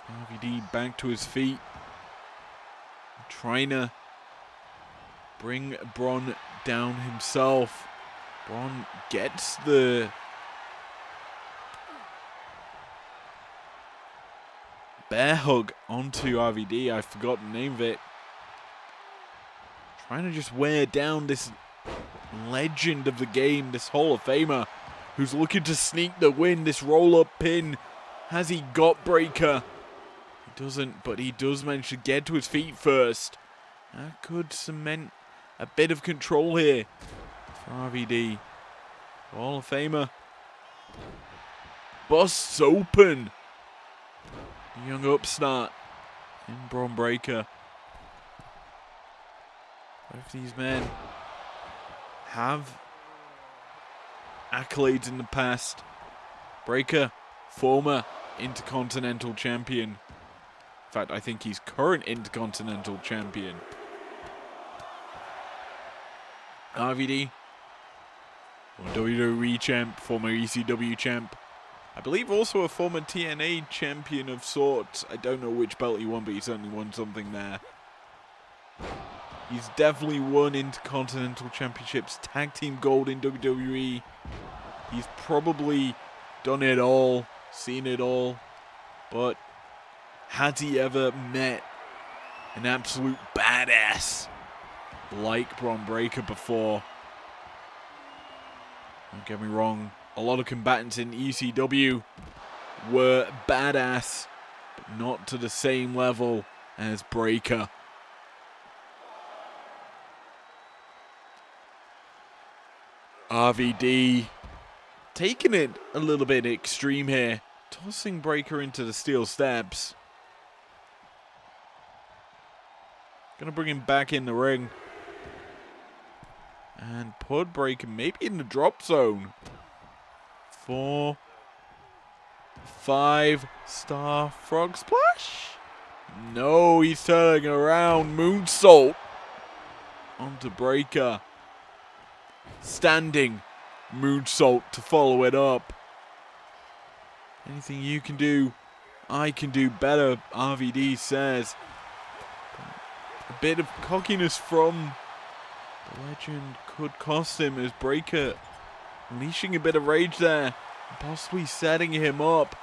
Speaker 1: RVD back to his feet, trying to bring Bron down himself. Bron gets the bear hug onto RVD. I forgot the name of it. Trying to just wear down this legend of the game, this Hall of Famer, who's looking to sneak the win, this roll-up pin. Has he got Breakker? He doesn't, but he does manage to get to his feet first. That could cement a bit of control here for RVD. Hall of Famer busts open the young upstart in Bron Breakker. Both these men have accolades in the past. Breakker, former Intercontinental Champion. In fact, I think he's current Intercontinental Champion. RVD, former WWE champ, former ECW champ. I believe also a former TNA champion of sorts. I don't know which belt he won, but he certainly won something there. He's definitely won Intercontinental Championships, Tag Team Gold in WWE. He's probably done it all, seen it all. But has he ever met an absolute badass like Bron Breakker before? Don't get me wrong, a lot of combatants in ECW were badass, but not to the same level as Breakker. RVD taking it a little bit extreme here, tossing Breakker into the steel steps. Gonna bring him back in the ring and put Breakker maybe in the drop zone. 4, 5-star frog splash. No, he's turning around. Moonsault onto Breakker. Standing moonsault to follow it up. Anything you can do, I can do better, RVD says. A bit of cockiness from the legend could cost him as Breakker unleashing a bit of rage there, possibly setting him up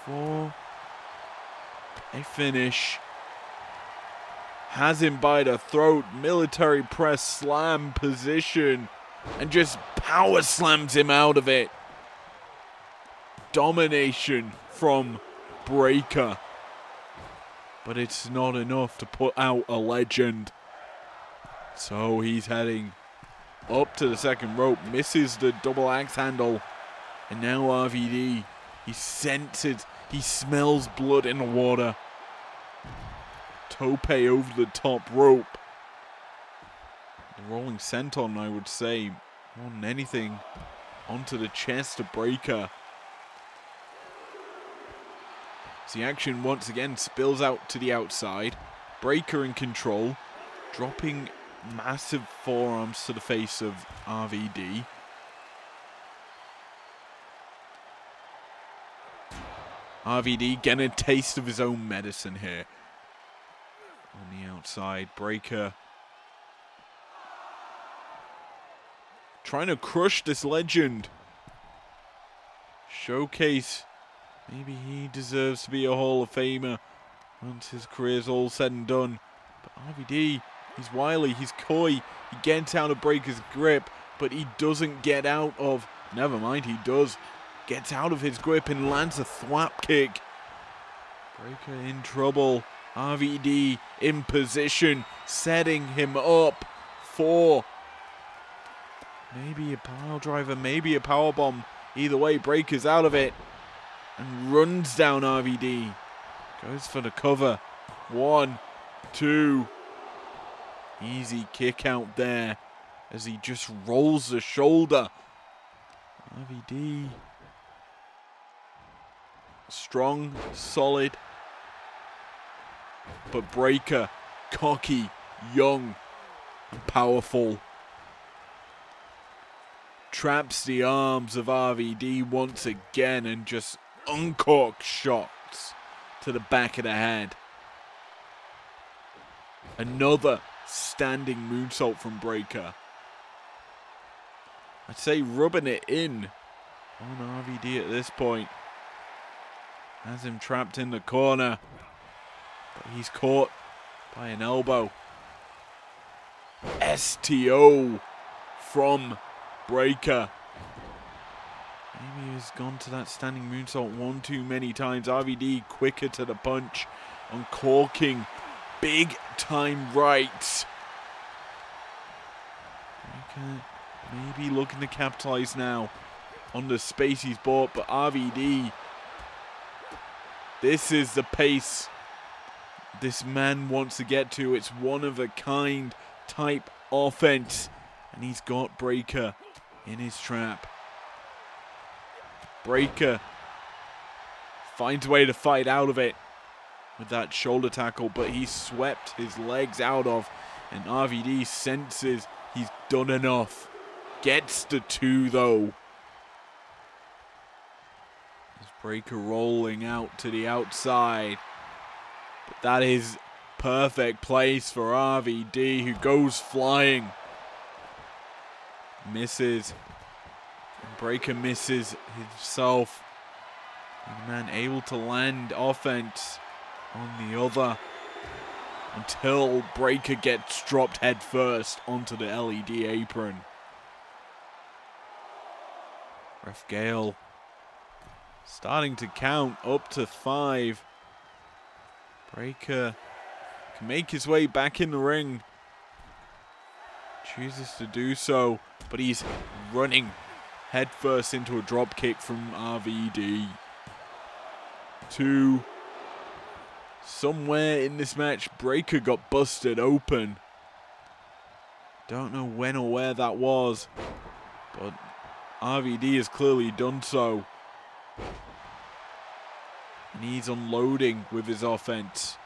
Speaker 1: for a finish. Has him by the throat, military press slam position, and just power slams him out of it. Domination from Breakker. But it's not enough to put out a legend. So he's heading up to the second rope, misses the double axe handle. And now RVD, he senses, he smells blood in the water. Tope over the top rope. The rolling senton, I would say, more than anything, onto the chest of Breakker. As the action once again spills out to the outside. Breakker in control, dropping massive forearms to the face of RVD. RVD getting a taste of his own medicine here. On the outside, Breakker trying to crush this legend. Showcase, maybe he deserves to be a Hall of Famer once his career's all said and done. But RVD, he's wily, he's coy, he gets out of Breakker's grip, but he doesn't get out of, never mind, he does. Gets out of his grip and lands a thwap kick. Breakker in trouble. RVD in position, setting him up for maybe a pile driver, maybe a powerbomb. Either way, Breakker's out of it and runs down RVD. Goes for the cover. 1, 2. Easy kick out there as he just rolls the shoulder. RVD. Strong, solid. But Breakker, cocky, young, and powerful. Traps the arms of RVD once again and just uncorks shots to the back of the head. Another standing moonsault from Breakker. I'd say rubbing it in on RVD at this point. Has him trapped in the corner. But he's caught by an elbow. STO from Breakker. Maybe he's gone to that standing moonsault one too many times. RVD quicker to the punch. Uncorking. Big time rights. Breakker maybe looking to capitalize now on the space he's bought. But RVD, this is the pace this man wants to get to. It's one of a kind type offense. And he's got Breakker in his trap. Breakker finds a way to fight out of it with that shoulder tackle, but he swept his legs out of, and RVD senses he's done enough. Gets the 2 though. As Breakker rolling out to the outside. But that is perfect place for RVD, who goes flying. Misses. And Breakker misses himself. And the man able to land offense on the other until Breakker gets dropped head first onto the LED apron. Ref Gale starting to count up to 5. Breakker can make his way back in the ring. Chooses to do so, but he's running headfirst into a drop kick from RVD. 2. Somewhere in this match, Breakker got busted open. Don't know when or where that was, but RVD has clearly done so. And he's unloading with his offense.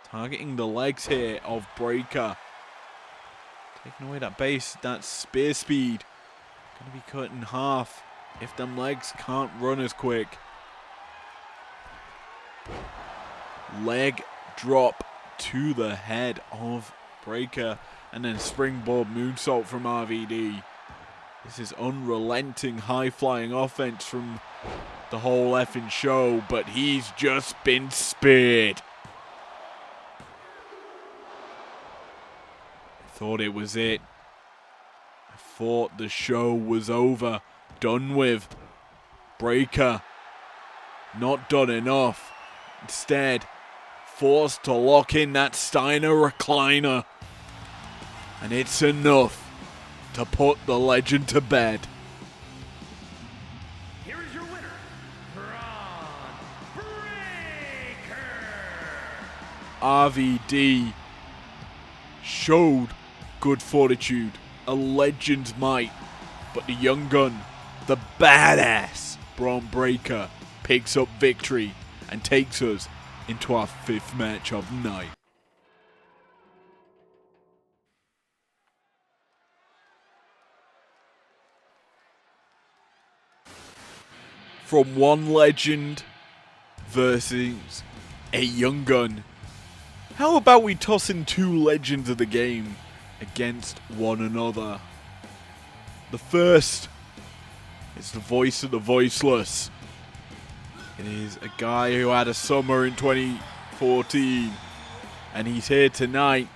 Speaker 1: Targeting the legs here of Breakker. Taking away that base, that spear speed Gonna be cut in half if them legs can't run as quick. Leg drop to the head of Breaker, and then springboard moonsault from RVD. This is unrelenting high-flying offense from the whole effing show, but he's just been speared. I thought it was it. I thought the show was over, done with. Breaker, not done enough. Instead, forced to lock in that Steiner recliner. And it's enough to put the legend to bed.
Speaker 2: Here is your winner, Braun Breaker.
Speaker 1: RVD showed good fortitude, a legend's might, but the young gun, the badass Braun Breaker, picks up victory and takes us into our 5th match of the night. From one legend versus a young gun. How about we toss in 2 legends of the game against one another? The first is the voice of the voiceless. It is a guy who had a summer in 2014, and he's here tonight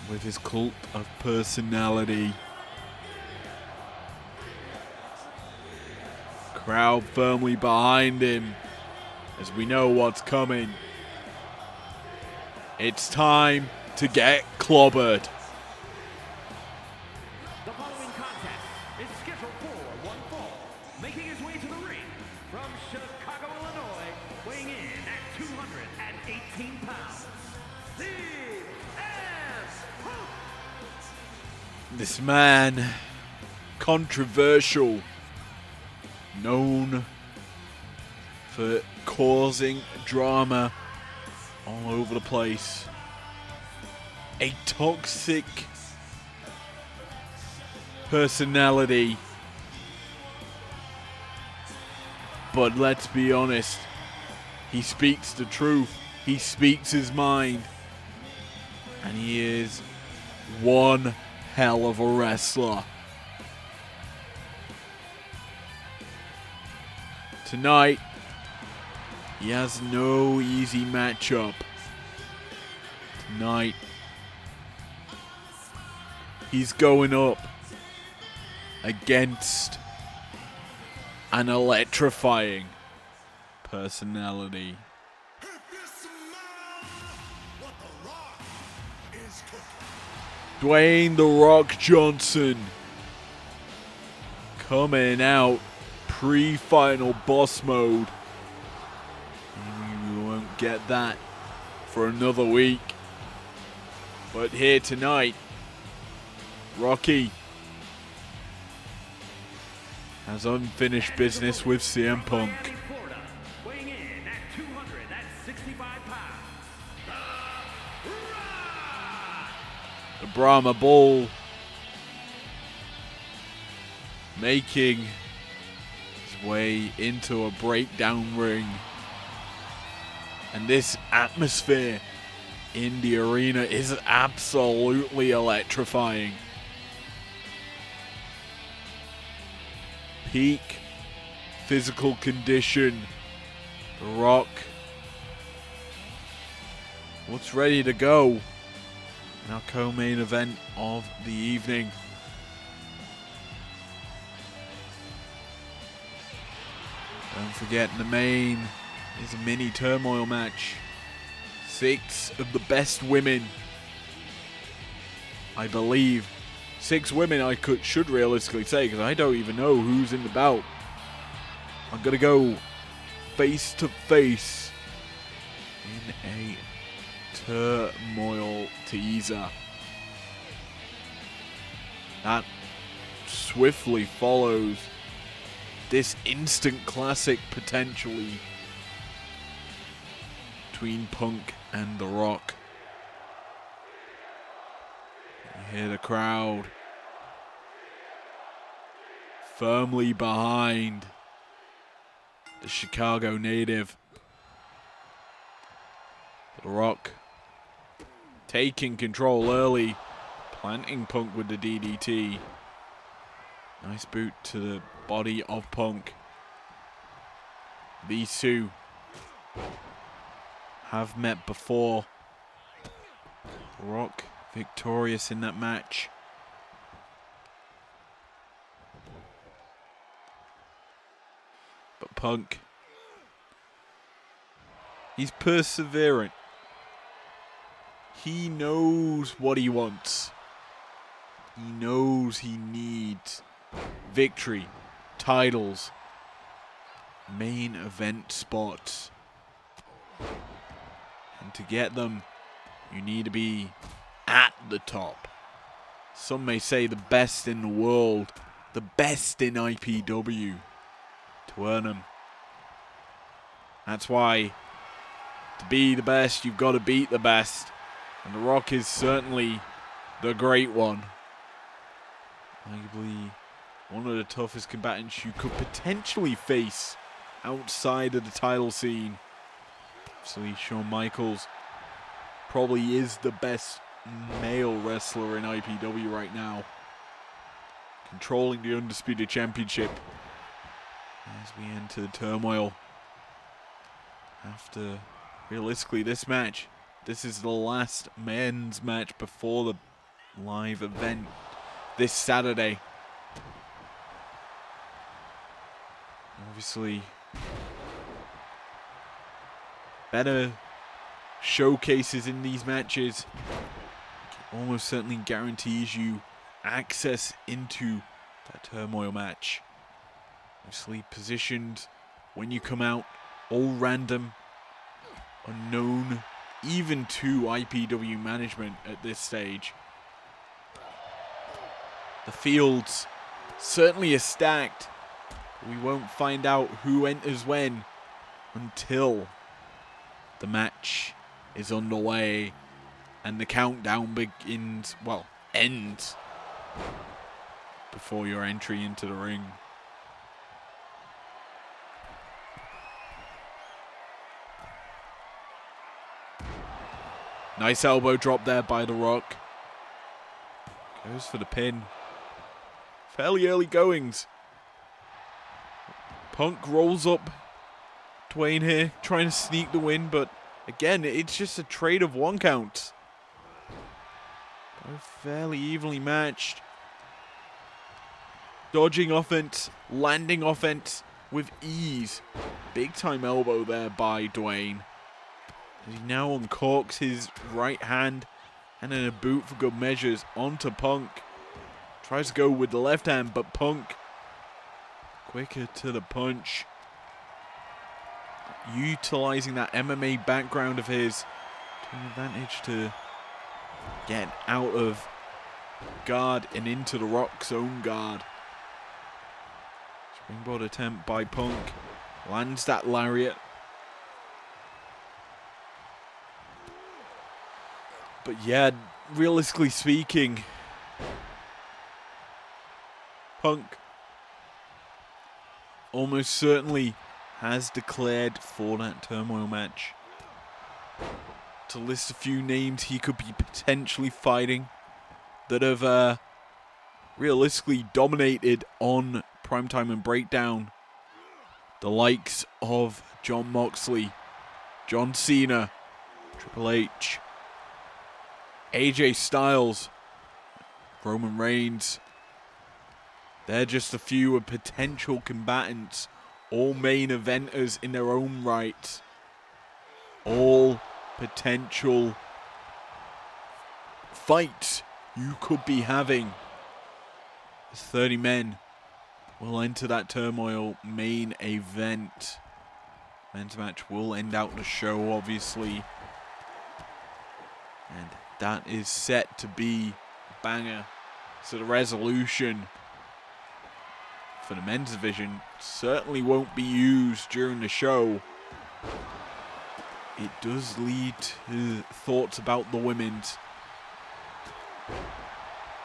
Speaker 1: with his cult of personality. Crowd firmly behind him as we know what's coming. It's time to get clobbered.
Speaker 2: The following contest is scheduled for one fall. Making his way to the ring from Chicago, Illinois, weighing in at 218 pounds, CM Punk.
Speaker 1: This man, controversial, known for causing drama all over the place. A toxic personality. But let's be honest, he speaks the truth. He speaks his mind. And he is one hell of a wrestler. Tonight, he has no easy matchup. Tonight, he's going up against an electrifying personality. Dwayne "The Rock" Johnson coming out pre-final boss mode. We won't get that for another week. But here tonight, Rocky has unfinished business with CM Punk.
Speaker 2: Florida, weighing in at 265 pounds,
Speaker 1: The Brahma Bull making his way into a breakdown ring. And this atmosphere in the arena is absolutely electrifying. Peak physical condition. The Rock. What's ready to go in our co-main event of the evening. Don't forget, in the main is a mini turmoil match. 6 of the best women, I believe. 6 women I should realistically say, because I don't even know who's in the bout. I'm going to go face to face in a turmoil teaser. That swiftly follows this instant classic potentially between Punk and The Rock. You hear the crowd firmly behind the Chicago native. The Rock taking control early, planting Punk with the DDT. Nice boot to the body of Punk. These two have met before. Rock victorious in that match. But Punk, he's perseverant. He knows what he wants. He knows he needs victory, titles, main event spots. And to get them, you need to be at the top. Some may say the best in the world, the best in IPW, to earn them. That's why, to be the best, you've got to beat the best. And The Rock is certainly the great one. Arguably one of the toughest combatants you could potentially face outside of the title scene. Obviously, Shawn Michaels probably is the best male wrestler in IPW right now, controlling the Undisputed Championship as we enter the turmoil after, realistically, this match. This is the last men's match before the live event this Saturday. Obviously, better showcases in these matches almost certainly guarantees you access into that turmoil match. Obviously positioned when you come out, all random, unknown even to IPW management at this stage. The fields certainly are stacked. We won't find out who enters when until the match is underway and the countdown begins, well, ends before your entry into the ring. Nice elbow drop there by The Rock. Goes for the pin. Fairly early goings. Punk rolls up Dwayne here, trying to sneak the win, but again, it's just a trade of one count. Both fairly evenly matched. Dodging offense, landing offense with ease. Big time elbow there by Dwayne. He now uncorks his right hand and then a boot for good measures onto Punk. Tries to go with the left hand, but Punk quicker to the punch. Utilizing that MMA background of his to an advantage to get out of guard and into the Rock's own guard. Springboard attempt by Punk. Lands that lariat. But yeah, realistically speaking, Punk almost certainly has declared for that turmoil match. To list a few names he could be potentially fighting that have realistically dominated on Primetime and Breakdown. The likes of Jon Moxley, John Cena, Triple H, AJ Styles, Roman Reigns. They're just a few of potential combatants, all main eventers in their own right. All potential fights you could be having. As 30 men will enter that turmoil main event. Men's match will end out the show, obviously. And that is set to be a banger. So the resolution for the men's division certainly won't be used during the show. It does lead to thoughts about the women's.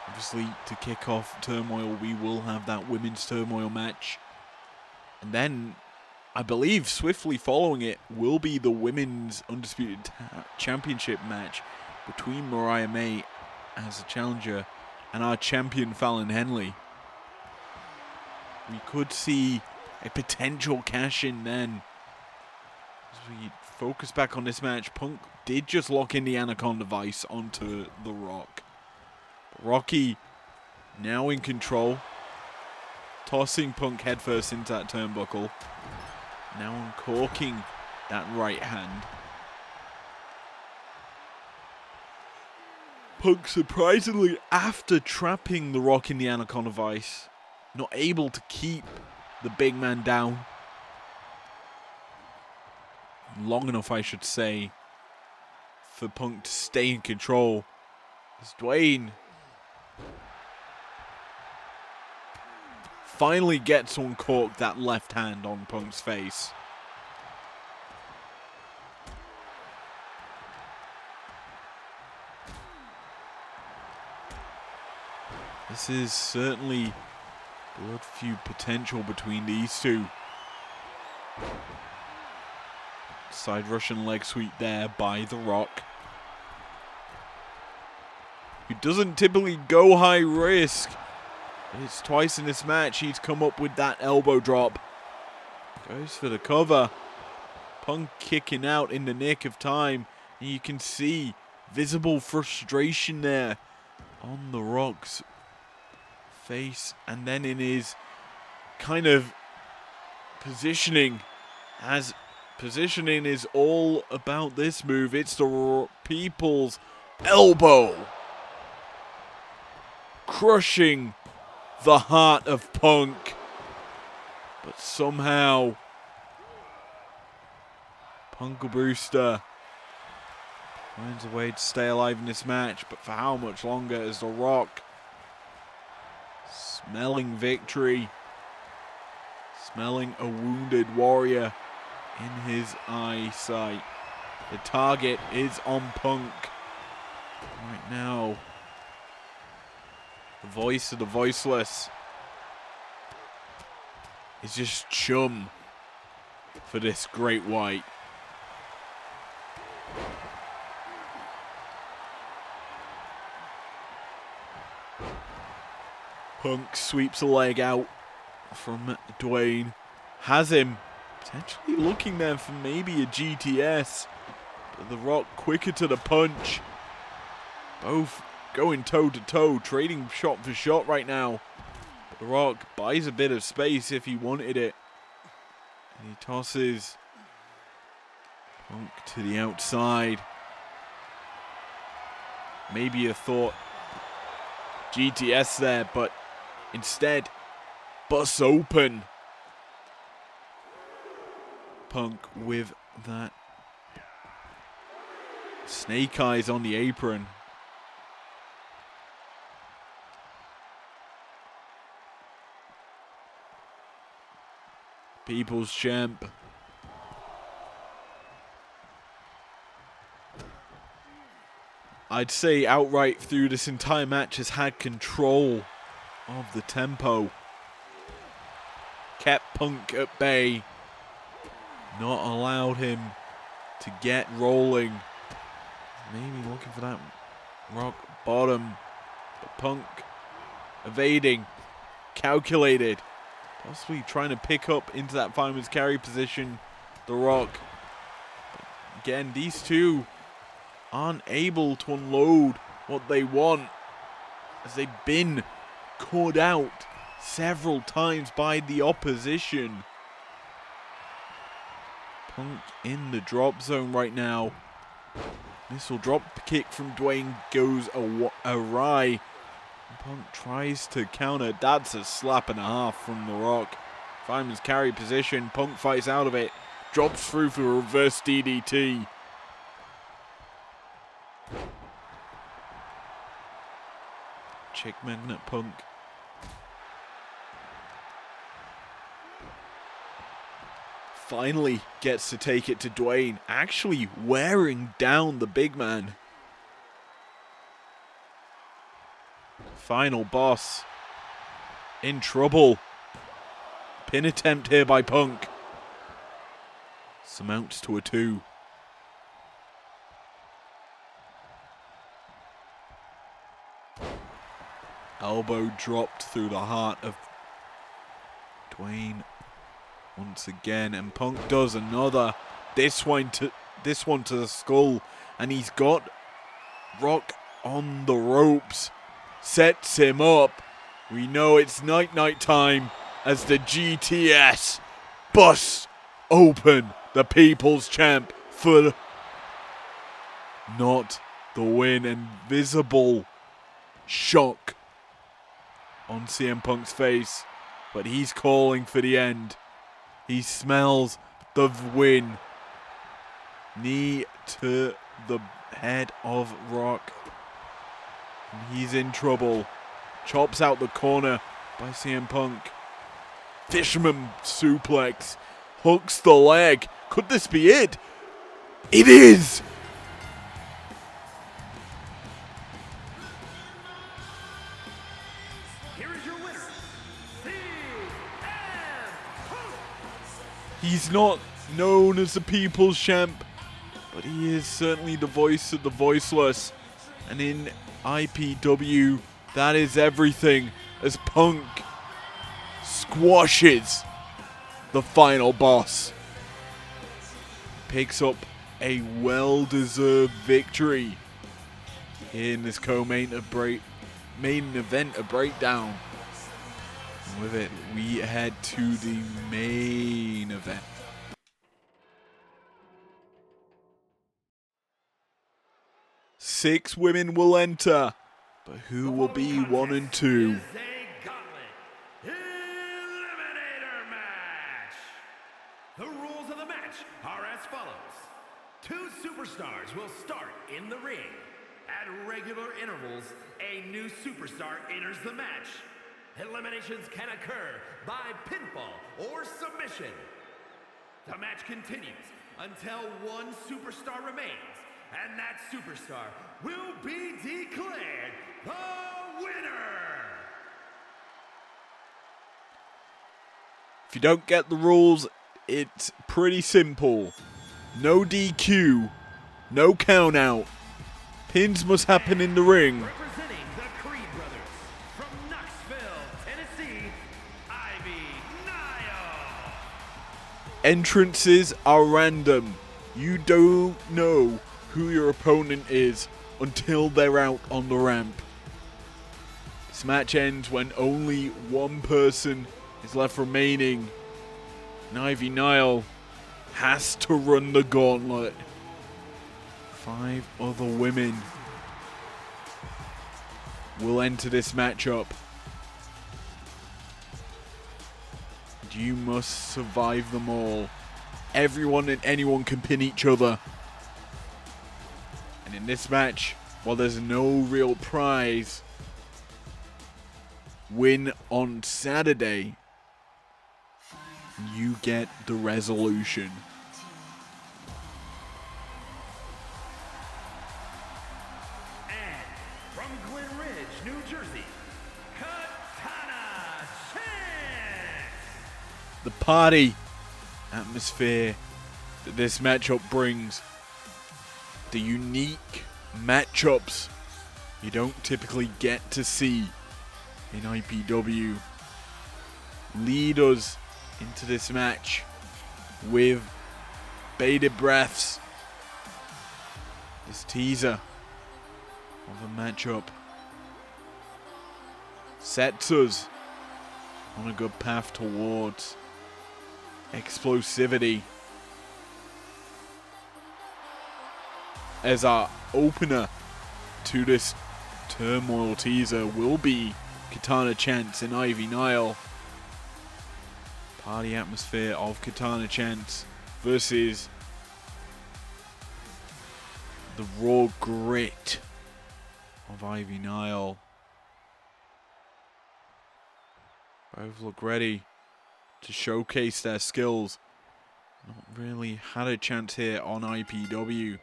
Speaker 1: Obviously, to kick off Turmoil, we will have that Women's Turmoil match. And then, I believe, swiftly following it will be the Women's Undisputed Championship match between Mariah May as a challenger and our champion Fallon Henley. We could see a potential cash-in then. As we focus back on this match, Punk did just lock in the Anaconda Vice onto The Rock. Rocky now in control, tossing Punk headfirst into that turnbuckle. Now uncorking that right hand. Punk surprisingly, after trapping The Rock in the Anaconda Vice, not able to keep the big man down. Long enough, I should say, for Punk to stay in control. As Dwayne finally gets to uncork that left hand on Punk's face. This is certainly blood feud potential between these two. Side Russian leg sweep there by The Rock, who doesn't typically go high risk. It's twice in this match he's come up with that elbow drop. Goes for the cover. Punk kicking out in the nick of time. And you can see visible frustration there on The Rock's face, and then in his kind of positioning, as positioning is all about this move. It's the people's elbow, crushing the heart of Punk, but somehow Punk Brewster finds a way to stay alive in this match, but for how much longer? As The Rock, smelling victory, smelling a wounded warrior in his eyesight. The target is on Punk right now. The voice of the voiceless is just chum for this Great White. Punk sweeps a leg out from Dwayne. Has him potentially looking there for maybe a GTS. But The Rock quicker to the punch. Both going toe to toe, trading shot for shot right now. But The Rock buys a bit of space if he wanted it. And he tosses Punk to the outside. Maybe a thought GTS there, but instead, busts open. Punk with that snake eyes on the apron. People's champ. I'd say outright through this entire match has had control of the tempo. Kept Punk at bay. Not allowed him to get rolling. Maybe looking for that rock bottom. But Punk evading. Calculated. Possibly trying to pick up into that fireman's carry position. The Rock. But again, these two aren't able to unload what they want, as they've been caught out several times by the opposition. Punk in the drop zone right now. Missile drop kick from Dwayne goes awry. Punk tries to counter. That's a slap and a half from The Rock. Fireman's carry position. Punk fights out of it. Drops through for a reverse DDT. Chick magnet Punk. Finally gets to take it to Dwayne, actually wearing down the big man. final boss in trouble. Pin attempt here by Punk. Amounts to a 2. Elbow dropped through the heart of Dwayne once again, and Punk does another. This one to the skull, and he's got Rock on the ropes. Sets him up. We know it's night time as the GTS busts open the People's Champ for not the win, and visible shock on CM Punk's face, but he's calling for the end. He smells the win. Knee to the head of Rock. And he's in trouble. Chops out the corner by CM Punk. Fisherman suplex. Hooks the leg. Could this be it? It is!
Speaker 2: Here is your winner, CM Punk.
Speaker 1: He's not known as the People's Champ, but he is certainly the voice of the voiceless. And in IPW, that is everything, as Punk squashes the final boss. Picks up a well-deserved victory in this co-main event, a breakdown. And with it, we head to the main event. Six women will enter, but who will be 1 and 2?
Speaker 2: Is a gauntlet eliminator match. The rules of the match are as follows. 2 superstars will start in the ring. At regular intervals, a new superstar enters the match. Eliminations can occur by pinfall or submission. The match continues until 1 superstar remains, and that superstar will be declared the winner.
Speaker 1: If you don't get the rules, it's pretty simple. No DQ, no count out. Pins must happen in the ring.
Speaker 2: Representing the Creed brothers from Knoxville, Tennessee, Ivy Nile.
Speaker 1: Entrances are random. You don't know who your opponent is until they're out on the ramp. This match ends when only 1 person is left remaining, and Ivy Nile has to run the gauntlet. 5 other women will enter this matchup. And you must survive them all. Everyone and anyone can pin each other. And in this match, while there's no real prize, win on Saturday, you get the resolution.
Speaker 2: And from Glen Ridge, New Jersey, Katana Chance.
Speaker 1: The party atmosphere that this matchup brings, the unique matchups you don't typically get to see in IPW, lead us into this match with bated breaths. This teaser of a matchup sets us on a good path towards explosivity, as our opener to this turmoil teaser will be Katana Chance and Ivy Nile. Party atmosphere of Katana Chance versus the raw grit of Ivy Nile. Both look ready to showcase their skills. Not really had a chance here on IPW.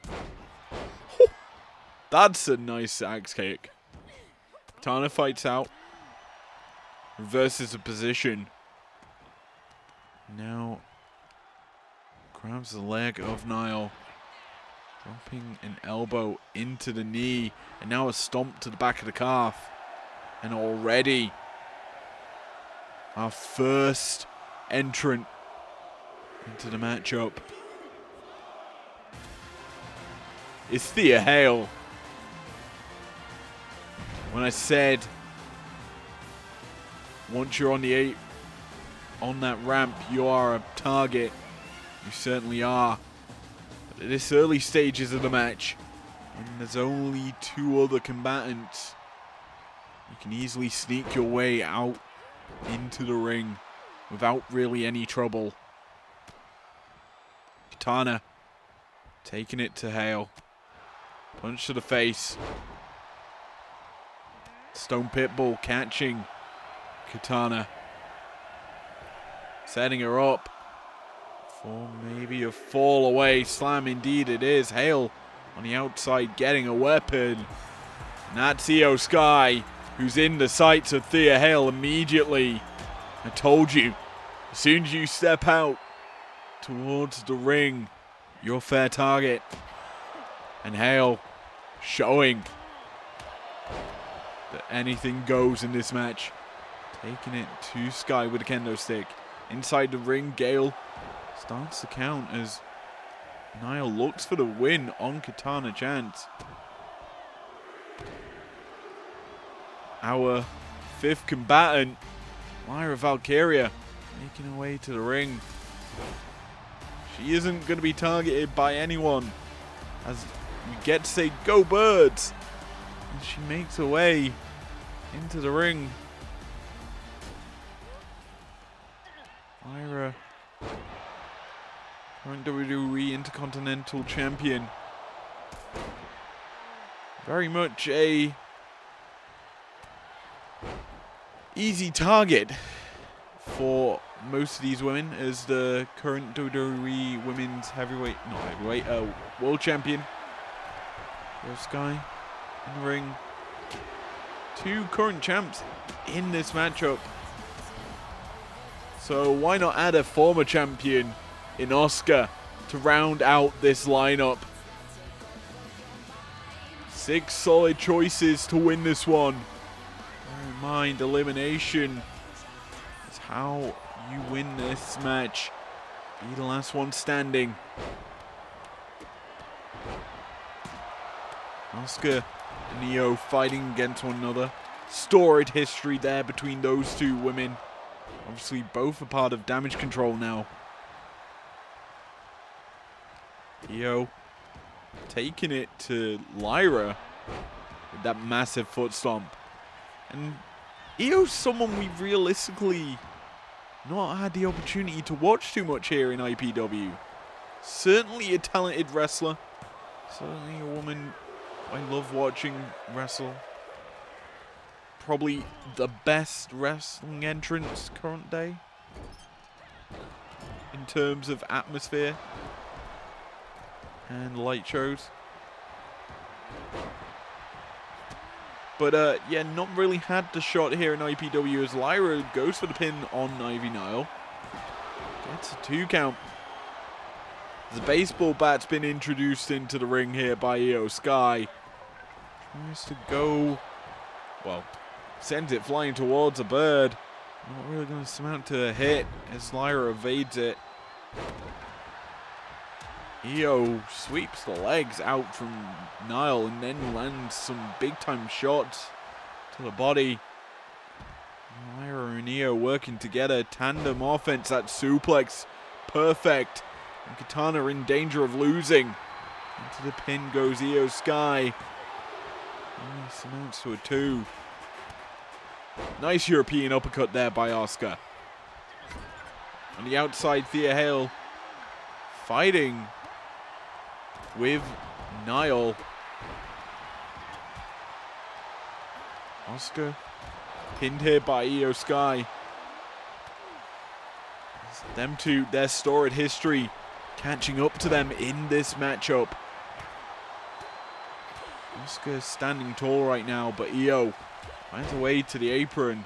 Speaker 1: That's a nice axe kick. Kitana fights out. Reverses the position. Now grabs the leg of Niall. Dropping an elbow into the knee. And now a stomp to the back of the calf. And already our first entrant into the matchup is Thea Hale. When I said once you're on the 8 on that ramp, you are a target. You certainly are. But at this early stages of the match, when there's only 2 other combatants, you can easily sneak your way out into the ring without really any trouble. Kitana taking it to Hale. Punch to the face. Stone Pitbull catching Kitana. Setting her up for maybe a fall away slam. Indeed it is. Hale on the outside getting a weapon. And that's Io Sky, who's in the sights of Thea Hale immediately. I told you, as soon as you step out towards the ring, you're fair target. And Hale showing that anything goes in this match. Taking it to Sky with a kendo stick. Inside the ring, Gale starts to count as Niall looks for the win on Kitana Chance. Our 5th combatant, Lyra Valkyria, making her way to the ring. She isn't going to be targeted by anyone, as we get to say, go Birds! And she makes her way into the ring. Lyra, current WWE Intercontinental Champion. Very much a easy target for most of these women, as the current WWE Women's World Champion. There's Sky in the ring. 2 current champs in this matchup. So why not add a former champion in Asuka to round out this lineup? 6 solid choices to win this one. Bear in mind, elimination is how you win this match. Be the last one standing. Asuka and Io fighting against one another. Storied history there between those 2 women. Obviously, both are part of Damage Control now. Io taking it to Lyra with that massive foot stomp. And Io's someone we've realistically not had the opportunity to watch too much here in IPW. Certainly a talented wrestler. Certainly a woman I love watching wrestle. Probably the best wrestling entrance current day in terms of atmosphere and light shows. But yeah, not really had the shot here in IPW, as Lyra goes for the pin on Ivy Nile. Gets a 2 count. The baseball bat's been introduced into the ring here by Io Sky. Tries to go, well, sends it flying towards a bird. Not really going to amount to a hit as Lyra evades it. Io sweeps the legs out from Nile and then lands some big time shots to the body. Lyra and Io working together. Tandem offense, that suplex. Perfect. And Kitana in danger of losing. Into the pin goes Io Sky. This amounts to a 2. Nice European uppercut there by Asuka. On the outside, Thea Hale fighting with Niall. Asuka pinned here by Io Sky. Them 2, their storied history catching up to them in this matchup. Asuka standing tall right now, but Io Finds a way to the apron.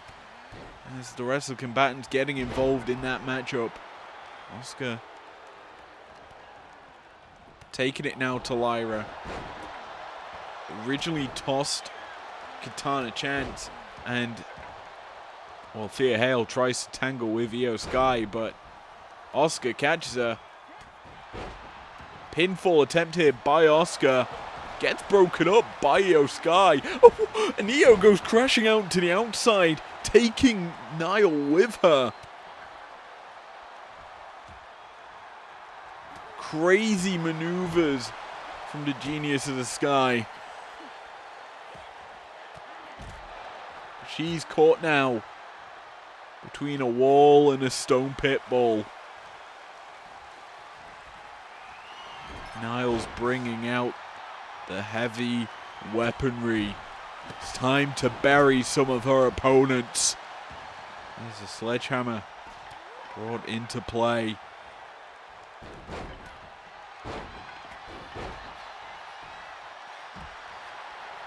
Speaker 1: As the rest of the combatants getting involved in that matchup. Asuka taking it now to Lyra. Originally tossed Katana Chance, and well, Thea Hale tries to tangle with Io Sky, but Asuka catches her. Pinfall attempt here by Asuka. Gets broken up by Io Sky. Oh, and Io goes crashing out to the outside, taking Niall with her. Crazy maneuvers from the Genius of the Sky. She's caught now between a wall and a stone pit ball. Niall's bringing out the heavy weaponry. It's time to bury some of her opponents. There's a sledgehammer brought into play.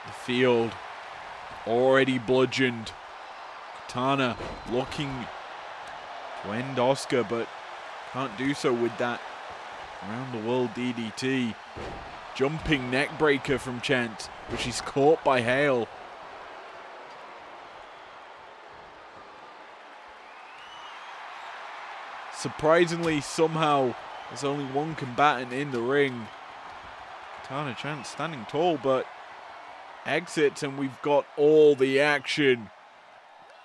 Speaker 1: The field already bludgeoned. Katana looking to end Asuka, but can't do so with that around the world DDT. Jumping neck breaker from Chance, but she's caught by Hale. Surprisingly, somehow, there's only one combatant in the ring. Katana Chance standing tall, but exits, and we've got all the action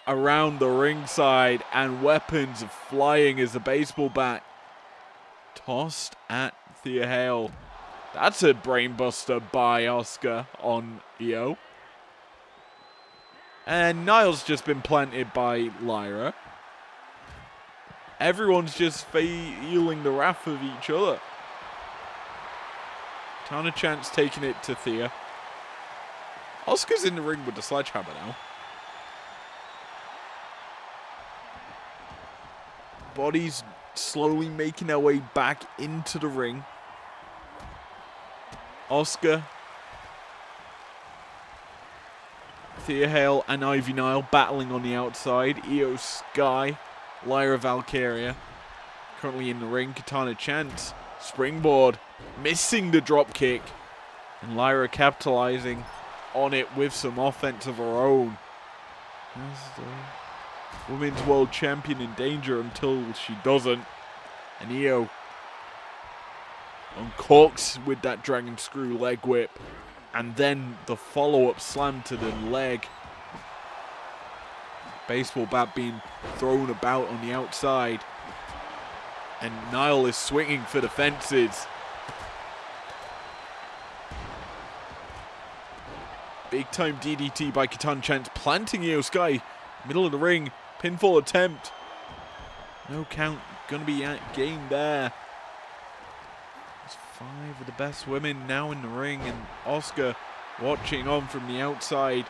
Speaker 1: around the ringside, and weapons flying as a baseball bat tossed at Thea Hale. That's a brainbuster by Asuka on Io. And Niall's just been planted by Lyra. Everyone's just feeling the wrath of each other. Katana Chance taking it to Thea. Asuka's in the ring with the sledgehammer now. Bodies slowly making their way back into the ring. Asuka, Thea Hale, and Ivy Nile battling on the outside. Io Sky, Lyra Valkyria currently in the ring. Katana Chance, springboard, missing the drop kick, and Lyra capitalizing on it with some offense of her own. As the Women's World Champion in danger until she doesn't. And Io uncorks with that dragon screw leg whip, and then the follow-up slam to the leg. Baseball bat being thrown about on the outside, and Niall is swinging for the fences. Big time DDT by Katana Chance, planting Io Sky, middle of the ring, pinfall attempt. No count, gonna be game there. There's 5 of the best women now in the ring, and Asuka watching on from the outside.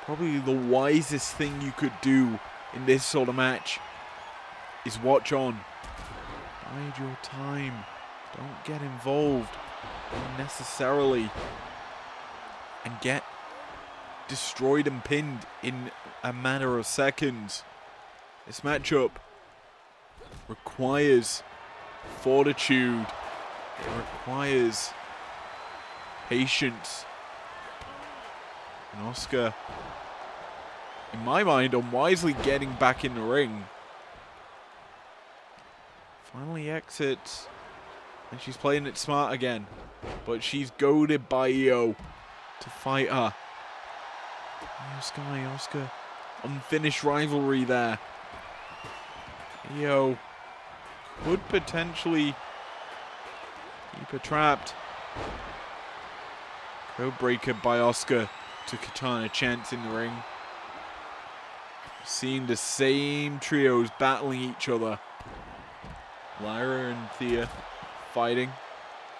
Speaker 1: Probably the wisest thing you could do in this sort of match is watch on. Bide your time. Don't get involved unnecessarily and get destroyed and pinned in a matter of seconds. This matchup requires fortitude. It requires patience. And Asuka, in my mind, unwisely getting back in the ring. Finally exits. And she's playing it smart again. But she's goaded by Io to fight her. Io Sky, Asuka, unfinished rivalry there. Io could potentially keep her trapped. Codebreaker by Asuka to Katana Chance in the ring. Seeing the same trios battling each other. Lyra and Thea fighting.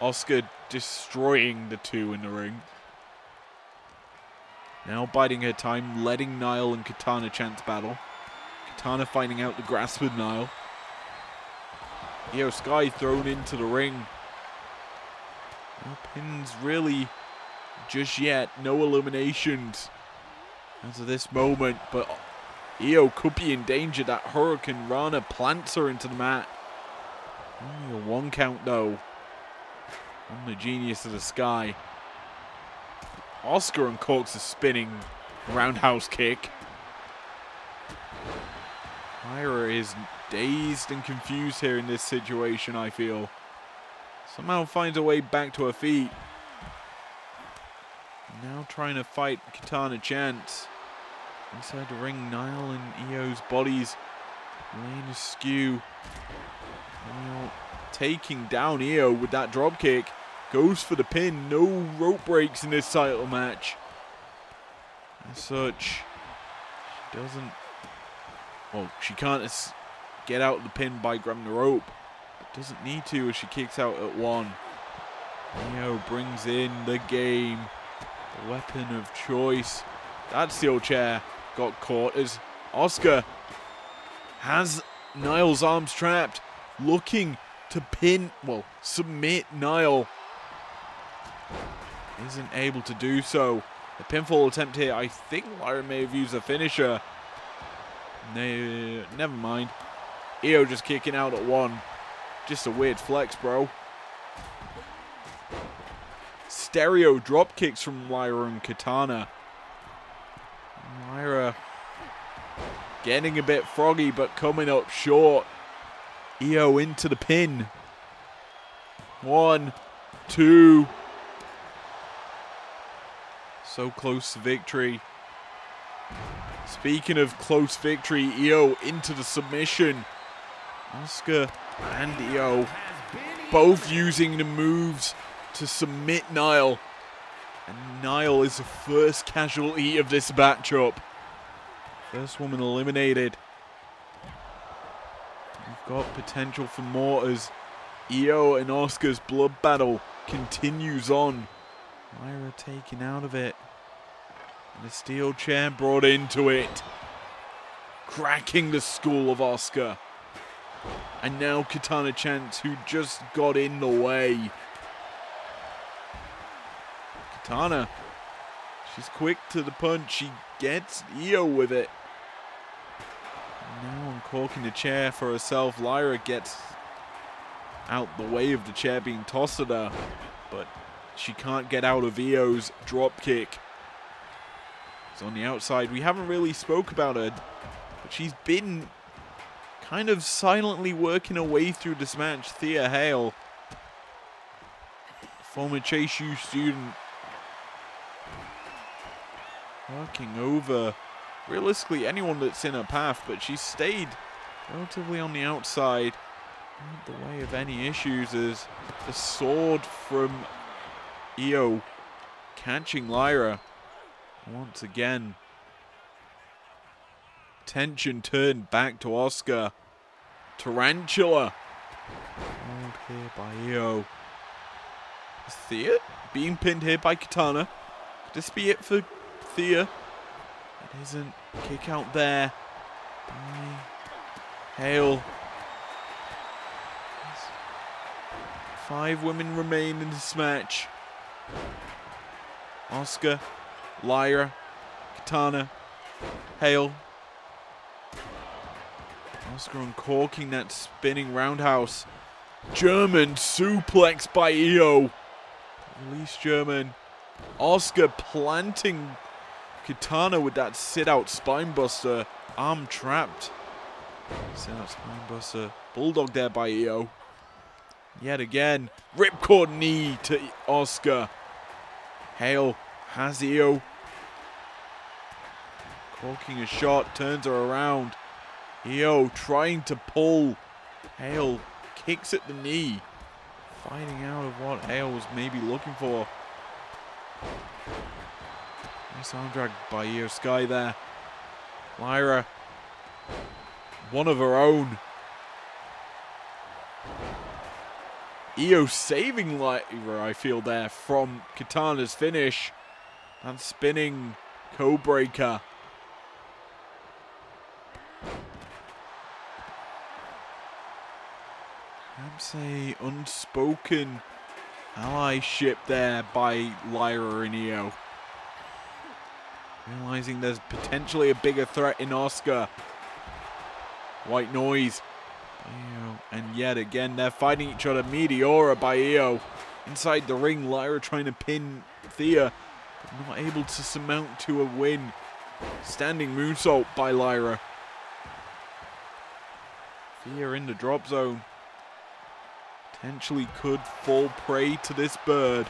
Speaker 1: Asuka destroying the two in the ring. Now biding her time, letting Niall and Katana Chance battle. Katana finding out the grasp of Niall. Io Sky thrown into the ring. No pins really just yet. No eliminations as of this moment, but Io could be in danger. That Hurricane Rana plants her into the mat. Only a 1 count though on the Genius of the Sky. Asuka uncorks a spinning roundhouse kick. Lyra is dazed and confused here in this situation, I feel. Somehow finds a way back to her feet. Now trying to fight Katana Chance. Inside the ring, Niall and Io's bodies laying askew. Niall taking down Io with that dropkick. Goes for the pin. No rope breaks in this title match. As such, she doesn't... Well, she can't get out of the pin by grabbing the rope. But doesn't need to as she kicks out at 1. Io brings in the game. The weapon of choice. That steel chair got caught as Asuka has Niall's arms trapped. Looking to pin, well, submit Niall. Isn't able to do so. The pinfall attempt here, I think Lyra may have used a finisher. Never mind. Io just kicking out at 1. Just a weird flex, bro. Stereo drop kicks from Lyra and Katana. Lyra getting a bit froggy, but coming up short. Io into the pin. 1, 2. So close to victory. Speaking of close victory, Io into the submission. Asuka and Io both using the moves to submit Niall. And Niall is the first casualty of this matchup. First woman eliminated. We've got potential for more as Io and Asuka's blood battle continues on. Lyra taken out of it. And a steel chair brought into it. Cracking the skull of Asuka. And now Katana Chance, who just got in the way. Katana, she's quick to the punch. She gets Io with it. Now uncorking the chair for herself. Lyra gets out the way of the chair being tossed at her. But she can't get out of Io's drop kick. It's on the outside. We haven't really spoke about her, but she's been kind of silently working her way through this match. Thea Hale, former Chase U student, working over realistically anyone that's in her path, but she's stayed relatively on the outside, not the way of any issues, as the sword from Io catching Lyra once again. Tension turned back to Asuka. Tarantula. Hold here by Io. Is Thea being pinned here by Katana? Could this be it for Thea? It isn't. Kick out there by Hale. 5 women remain in this match. Asuka, Lyra, Katana, Hale. Asuka uncorking that spinning roundhouse. German suplex by Io. Release German. Asuka planting Katana with that sit-out spinebuster. Arm trapped. Sit-out spinebuster. Bulldog there by Io. Yet again. Ripcord knee to Asuka. Hale has Io. Corking a shot. Turns her around. Io trying to pull. Hale kicks at the knee. Finding out of what Hale was maybe looking for. Nice arm drag by Io Sky there. Lyra. One of her own. Io saving Lyra, I feel, there from Katana's finish. And spinning Codebreaker. Perhaps a unspoken allyship there by Lyra and Io. Realizing there's potentially a bigger threat in Asuka. White noise. Io, and yet again, they're fighting each other. Meteora by Io. Inside the ring, Lyra trying to pin Thea, but not able to surmount to a win. Standing moonsault by Lyra. Thea in the drop zone. Potentially could fall prey to this bird.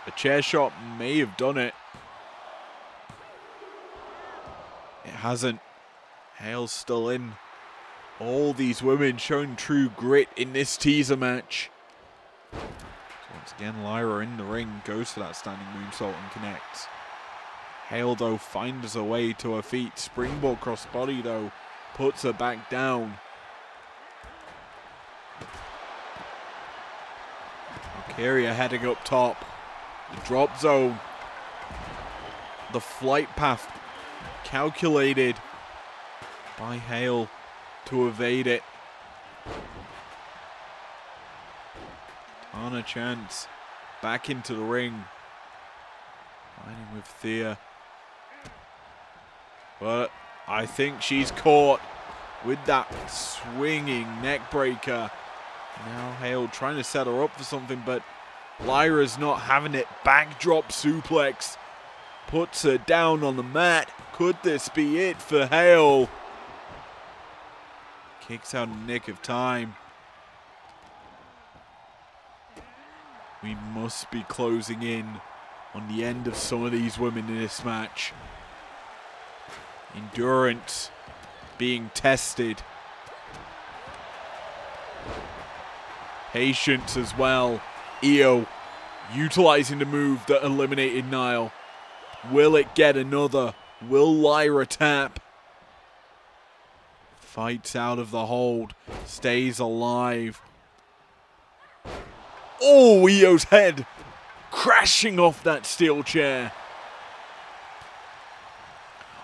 Speaker 1: A chair shot may have done it. It hasn't. Hale's still in. All these women showing true grit in this teaser match. So once again, Lyra in the ring goes for that standing moonsault and connects. Hale, though, finds a way to her feet. Springboard crossbody, though, puts her back down. Valkyria heading up top. The drop zone. The flight path calculated by Hale to evade it. On a chance. Back into the ring. Fighting with Thea. But I think she's caught with that swinging neck breaker. Now Hale trying to set her up for something, but Lyra's not having it. Backdrop suplex. Puts her down on the mat. Could this be it for Hale? Kicks out in the nick of time. We must be closing in on the end of some of these women in this match. Endurance being tested. Patience as well. Io utilizing the move that eliminated Nile. Will it get another? Will Lyra tap? Fights out of the hold. Stays alive. Oh, Io's head crashing off that steel chair.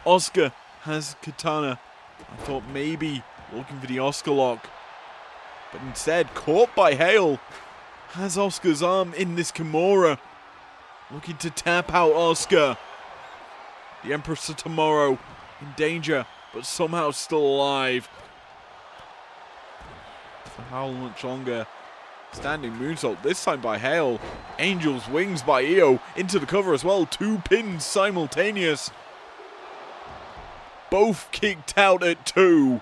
Speaker 1: Asuka has Katana. I thought maybe looking for the Asuka lock. But instead, caught by Hale. Has Asuka's arm in this Kimura. Looking to tap out Asuka. The Empress of Tomorrow in danger, but somehow still alive. For how much longer? Standing moonsault, this time by Hale. Angel's Wings by Io. Into the cover as well. 2 pins simultaneous. Both kicked out at 2.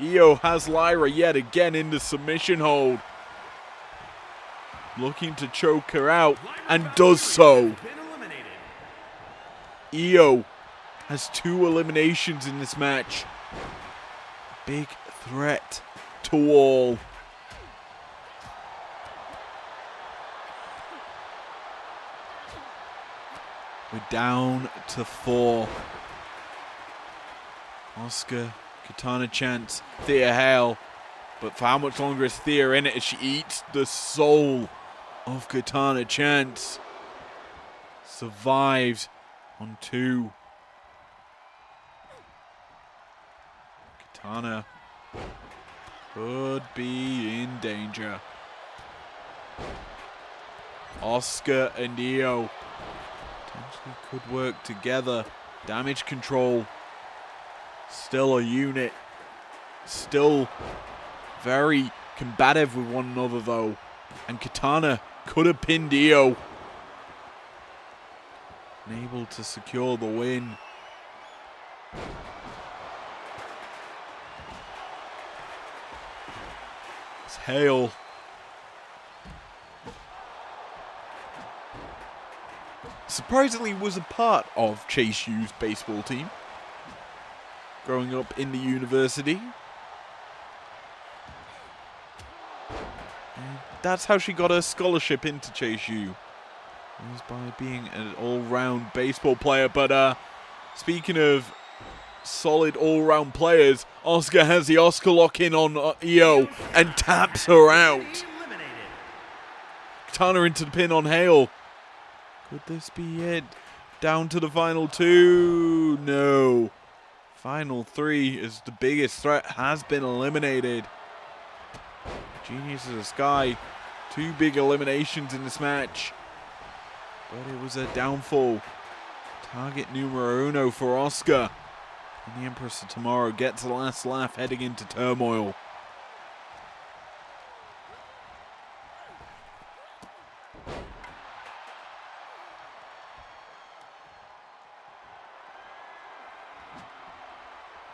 Speaker 1: Io has Lyra yet again in the submission hold. Looking to choke her out, and does so. Io has 2 eliminations in this match. Big threat to all. We're down to 4. Asuka, Katana chance, Thea Hale. But for how much longer is Thea in it as she eats the soul of Katana chance? Survives on 2. Katana could be in danger. Asuka and Io potentially could work together. Damage control. Still a unit. Still very combative with one another though. And Katana could have pinned Io. Unable to secure the win. It's Hale. Surprisingly was a part of Chase U's baseball team. Growing up in the university. And that's how she got her scholarship into Chase U. It was by being an all-round baseball player. But speaking of solid all-round players, Asuka has the Asuka lock in on Io and taps her out. Katana into the pin on Hale. Could this be it? Down to the final 2. No. Final 3 is the biggest threat has been eliminated. Genius of the Sky 2 big eliminations in this match. But it was a downfall. Target numero uno for Asuka. And the Empress of Tomorrow gets the last laugh heading into Turmoil.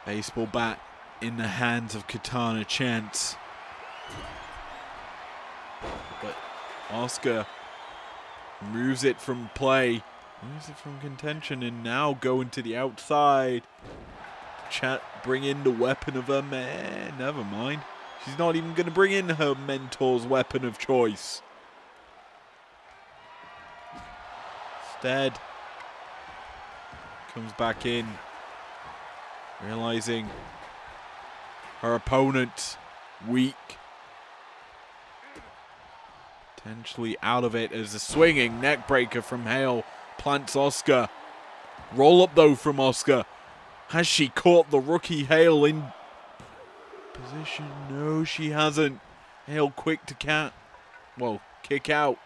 Speaker 1: Baseball bat in the hands of Katana Chance. But Asuka moves it from play, moves it from contention, and now going to the outside. Chat, bring in the weapon of her man. Never mind. She's not even going to bring in her mentor's weapon of choice. Instead, comes back in, realizing her opponent weak. Potentially out of it as a swinging neck breaker from Hale plants Asuka. Roll up though from Asuka. Has she caught the rookie Hale in position? No, she hasn't. Hale quick to kick out.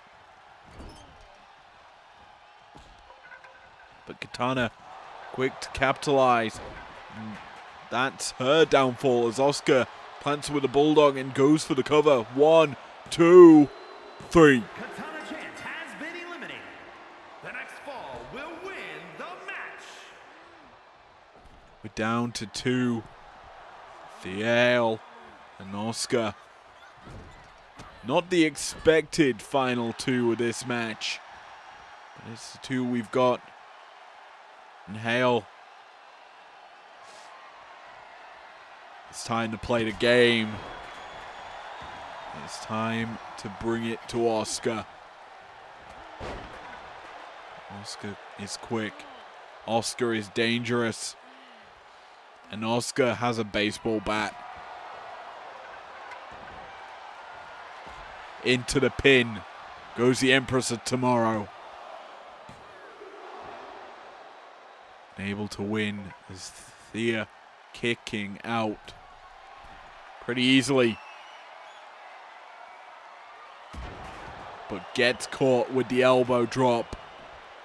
Speaker 1: But Katana quick to capitalize. That's her downfall as Asuka plants with a bulldog and goes for the cover. 1, 2, 3.
Speaker 2: Katana Chance has been eliminated. The next fall will win the match.
Speaker 1: We're down to 2. Thiel and Asuka. Not the expected final 2 of this match, but it's the 2 we've got. And Hale, it's time to play the game. It's time to bring it to Asuka. Asuka is quick. Asuka is dangerous. And Asuka has a baseball bat. Into the pin goes the Empress of Tomorrow. Able to win as Thea kicking out pretty easily. But gets caught with the elbow drop.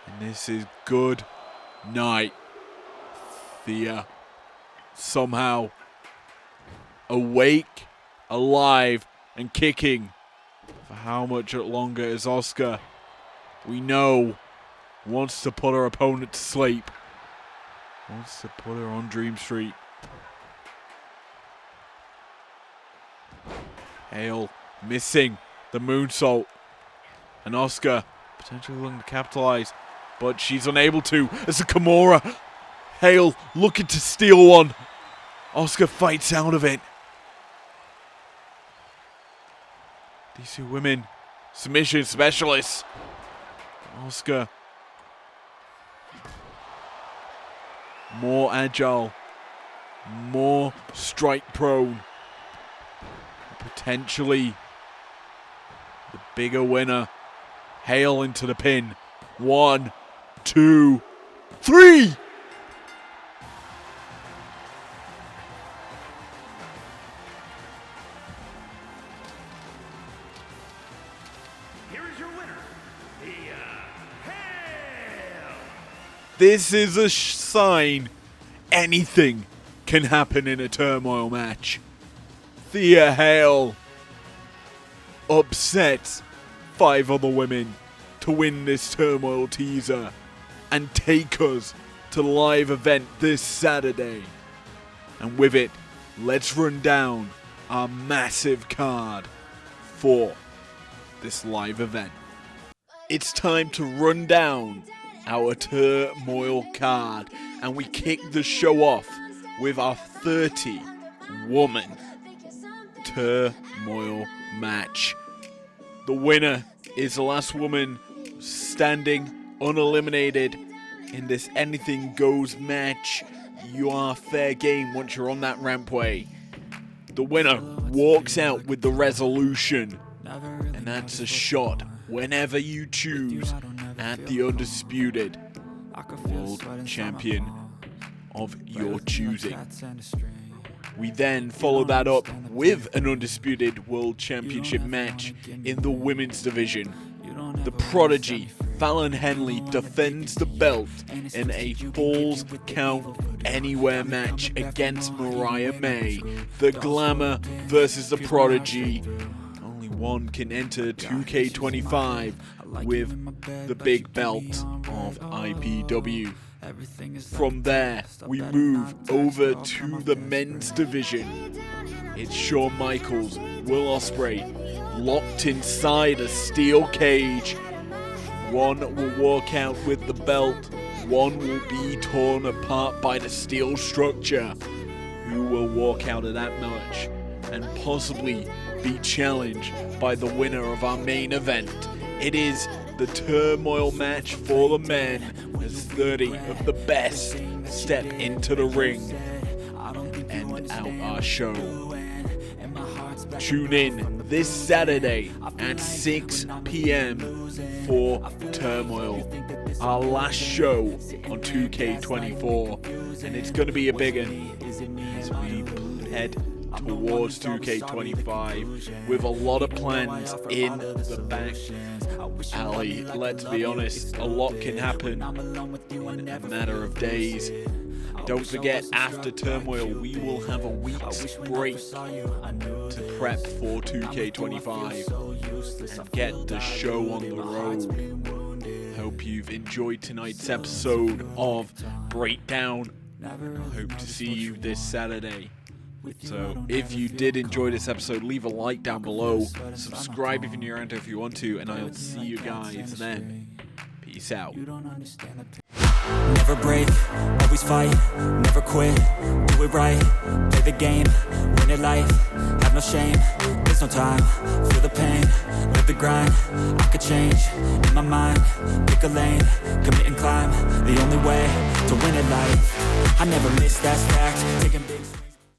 Speaker 1: And this is good night. Thea somehow awake, alive, and kicking. For how much longer is Asuka, we know, wants to put her opponent to sleep. Wants to put her on Dream Street. Hale missing the moonsault. And Asuka potentially looking to capitalize, but she's unable to. It's a Kimura. Hale looking to steal one. Asuka fights out of it. These 2 women, submission specialists. Asuka, more agile, more strike prone. Potentially the bigger winner. Hale into the pin. 1, 2, 3.
Speaker 2: Here is your winner, Thea Hale.
Speaker 1: This is a sign anything can happen in a Turmoil match. Thea Hale upsets 5 other women to win this Turmoil teaser and take us to the live event this Saturday. And with it, let's run down our massive card for this live event. It's time to run down our Turmoil card, and we kick the show off with our 30-woman Turmoil match. The winner is the last woman standing uneliminated in this anything goes match. You are fair game once you're on that rampway. The winner walks out with the resolution, and that's a shot whenever you choose at the undisputed world champion of your choosing. We then follow that up with an undisputed World Championship match in the women's division. The Prodigy, Fallon Henley, defends the belt in a Falls Count Anywhere match against Mariah May. The Glamour versus the Prodigy. Only one can enter 2K25 with the big belt of IPW. From there, we move over to the men's division. It's Shawn Michaels, Will Ospreay, locked inside a steel cage. One will walk out with the belt, one will be torn apart by the steel structure. Who will walk out of that match and possibly be challenged by the winner of our main event? It is the turmoil match for the men as 30 of the best step into the ring and out our show. Tune in this Saturday at 6 p.m. for Turmoil, our last show on 2K24, and it's going to be a big one as we head towards 2K25 with a lot of plans in the back alley. Let's be honest, a lot can happen in a matter of days. Don't forget, after Turmoil, we will have a week's break to prep for 2K25 and get the show on the road. Hope you've enjoyed tonight's episode of Breakdown. I hope to see you this Saturday. So if you did enjoy this episode, leave a like down below, subscribe if you're new around if you want to, and I'll see you guys then. Peace out.
Speaker 3: Never break, always fight, never quit, do it right, play the game, win it life, have no shame, there's no time, feel the pain, live the grind, I could change, in my mind, pick a lane, commit and climb, the only way to win it life, I never miss, that's fact, taking big